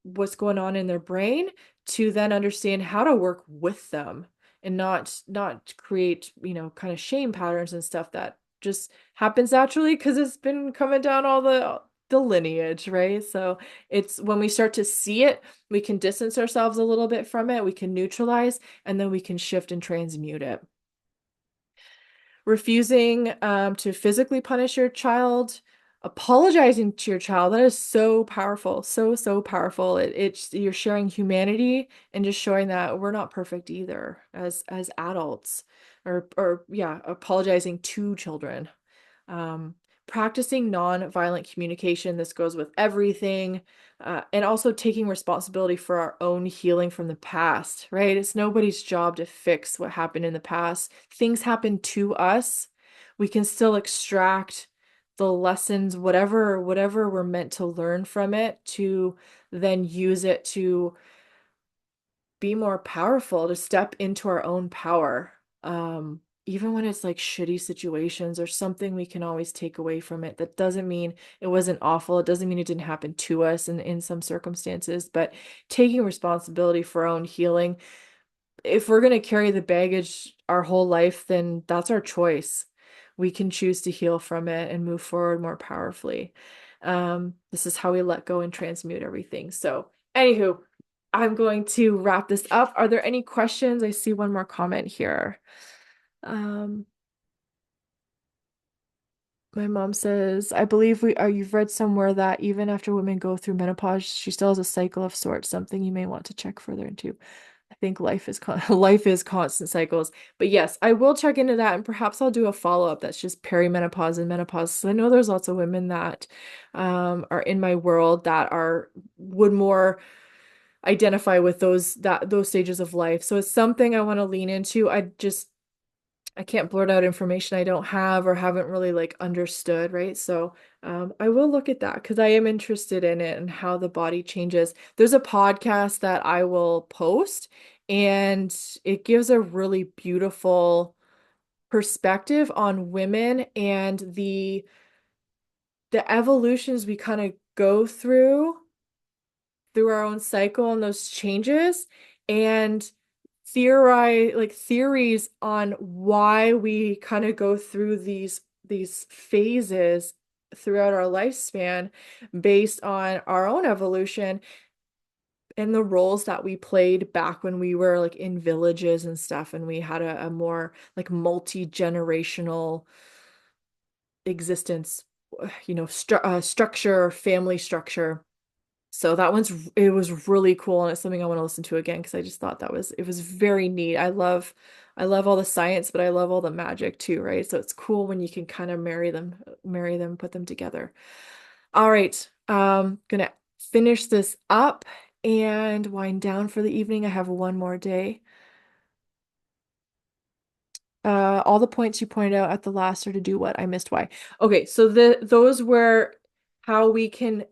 what's going on in their brain to then understand how to work with them and not create, kind of shame patterns and stuff that just happens naturally because it's been coming down all the lineage, right? So it's when we start to see it, we can distance ourselves a little bit from it, we can neutralize, and then we can shift and transmute it. Refusing to physically punish your child, apologizing to your child, that is so powerful, so powerful. It's you're sharing humanity and just showing that we're not perfect either as adults, or yeah, apologizing to children. um, Practicing non-violent communication. This goes with everything. And also taking responsibility for our own healing from the past, right? It's nobody's job to fix what happened in the past. Things happen to us. We can still extract the lessons, whatever we're meant to learn from it, to then use it to be more powerful, to step into our own power. Even when it's like shitty situations or something we can always take away from it. That doesn't mean it wasn't awful. It doesn't mean it didn't happen to us in some circumstances, but taking responsibility for our own healing. If we're going to carry the baggage our whole life, then that's our choice. We can choose to heal from it and move forward more powerfully. This is how we let go and transmute everything. So, anywho, I'm going to wrap this up. Are there any questions? I see one more comment here. Um, My mom says, I believe you've read somewhere that even after women go through menopause, she still has a cycle of sorts, something you may want to check further into. I think life is life is constant cycles. But yes, I will check into that and perhaps I'll do a follow-up that's just perimenopause and menopause. So I know there's lots of women that are in my world that are would more identify with those stages of life. So it's something I want to lean into. I can't blurt out information I don't have or haven't really like understood, right? So I will look at that because I am interested in it and how the body changes. There's a podcast that I will post, and it gives a really beautiful perspective on women and the evolutions we kind of go through our own cycle and those changes, and theories on why we kind of go through these phases throughout our lifespan based on our own evolution and the roles that we played back when we were like in villages and stuff, and we had a more like multi-generational existence, structure, family structure. So it was really cool, and it's something I want to listen to again because I just thought it was very neat. I love all the science, but I love all the magic too, right? So it's cool when you can kind of marry them, put them together. All right, gonna finish this up and wind down for the evening. I have one more day. All the points you pointed out at the last are to do what? I missed why. Okay, so those were how we can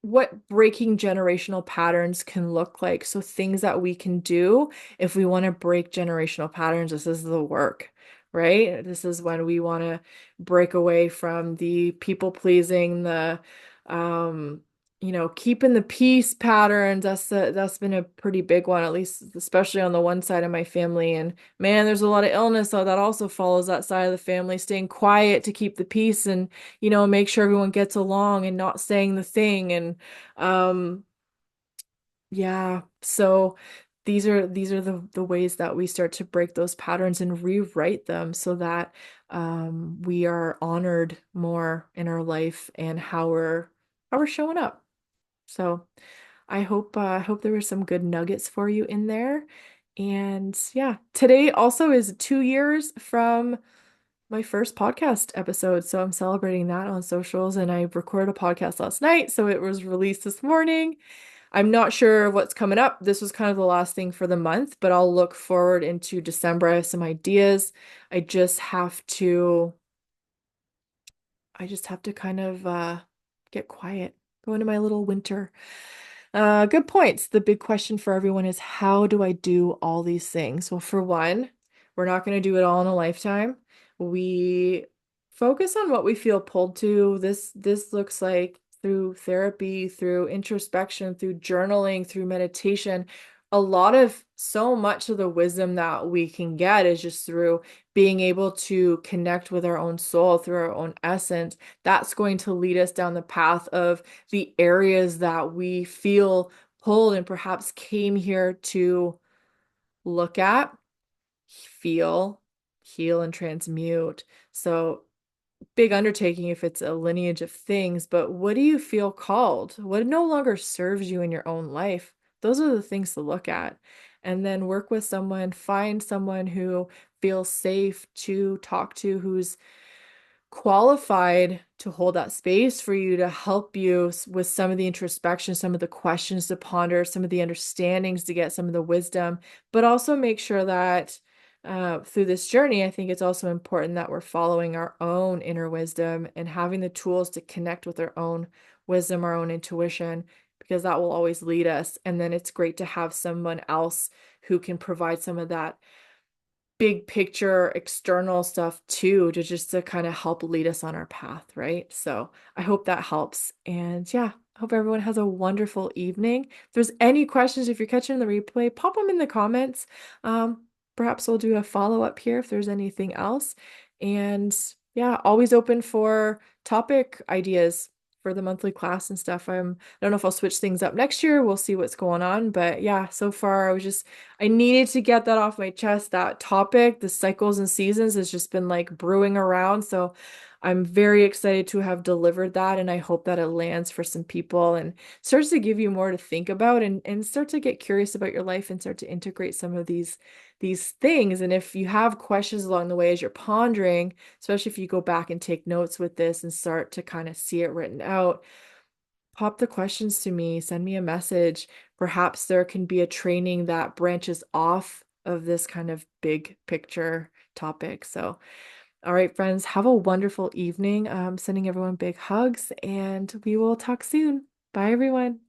what breaking generational patterns can look like. So things that we can do if we want to break generational patterns, this is the work, right? This is when we want to break away from the people pleasing, the keeping the peace patterns. That's been a pretty big one, at least especially on the one side of my family. And man, there's a lot of illness, so that also follows that side of the family, staying quiet to keep the peace and make sure everyone gets along and not saying the thing. And um, yeah, so these are the ways that we start to break those patterns and rewrite them so that we are honored more in our life and how we're showing up. So I hope there were some good nuggets for you in there. And yeah, today also is 2 years from my first podcast episode. So I'm celebrating that on socials, and I recorded a podcast last night. So it was released this morning. I'm not sure what's coming up. This was kind of the last thing for the month, but I'll look forward into December. I have some ideas. I just have to, I just have to kind of get quiet, go into my little winter. Good points. The big question for everyone is how do I do all these things? Well, for one, we're not going to do it all in a lifetime. We focus on what we feel pulled to. This looks like through therapy, through introspection, through journaling, through meditation. A lot of so much of the wisdom that we can get is just through being able to connect with our own soul, through our own essence. That's going to lead us down the path of the areas that we feel pulled and perhaps came here to look at, feel, heal, and transmute. So, big undertaking if it's a lineage of things, but what do you feel called? What no longer serves you in your own life? Those are the things to look at. And then work with someone, find someone who feels safe to talk to, who's qualified to hold that space for you to help you with some of the introspection, some of the questions to ponder, some of the understandings to get some of the wisdom, but also make sure that through this journey, I think it's also important that we're following our own inner wisdom and having the tools to connect with our own wisdom, our own intuition, because that will always lead us. And then it's great to have someone else who can provide some of that big picture external stuff too, to just to kind of help lead us on our path, right? So I hope that helps. And yeah, I hope everyone has a wonderful evening. If there's any questions, if you're catching the replay, pop them in the comments. Perhaps we'll do a follow-up here if there's anything else. And yeah, always open for topic ideas for the monthly class and stuff. I don't know if I'll switch things up next year. We'll see what's going on. But yeah, so far I needed to get that off my chest. That topic, the cycles and seasons, has just been like brewing around. So I'm very excited to have delivered that, and I hope that it lands for some people and starts to give you more to think about and start to get curious about your life and start to integrate some of these things. And if you have questions along the way as you're pondering, especially if you go back and take notes with this and start to kind of see it written out, pop the questions to me, send me a message. Perhaps there can be a training that branches off of this kind of big picture topic. So, all right, friends, have a wonderful evening. Sending everyone big hugs, and we will talk soon. Bye, everyone.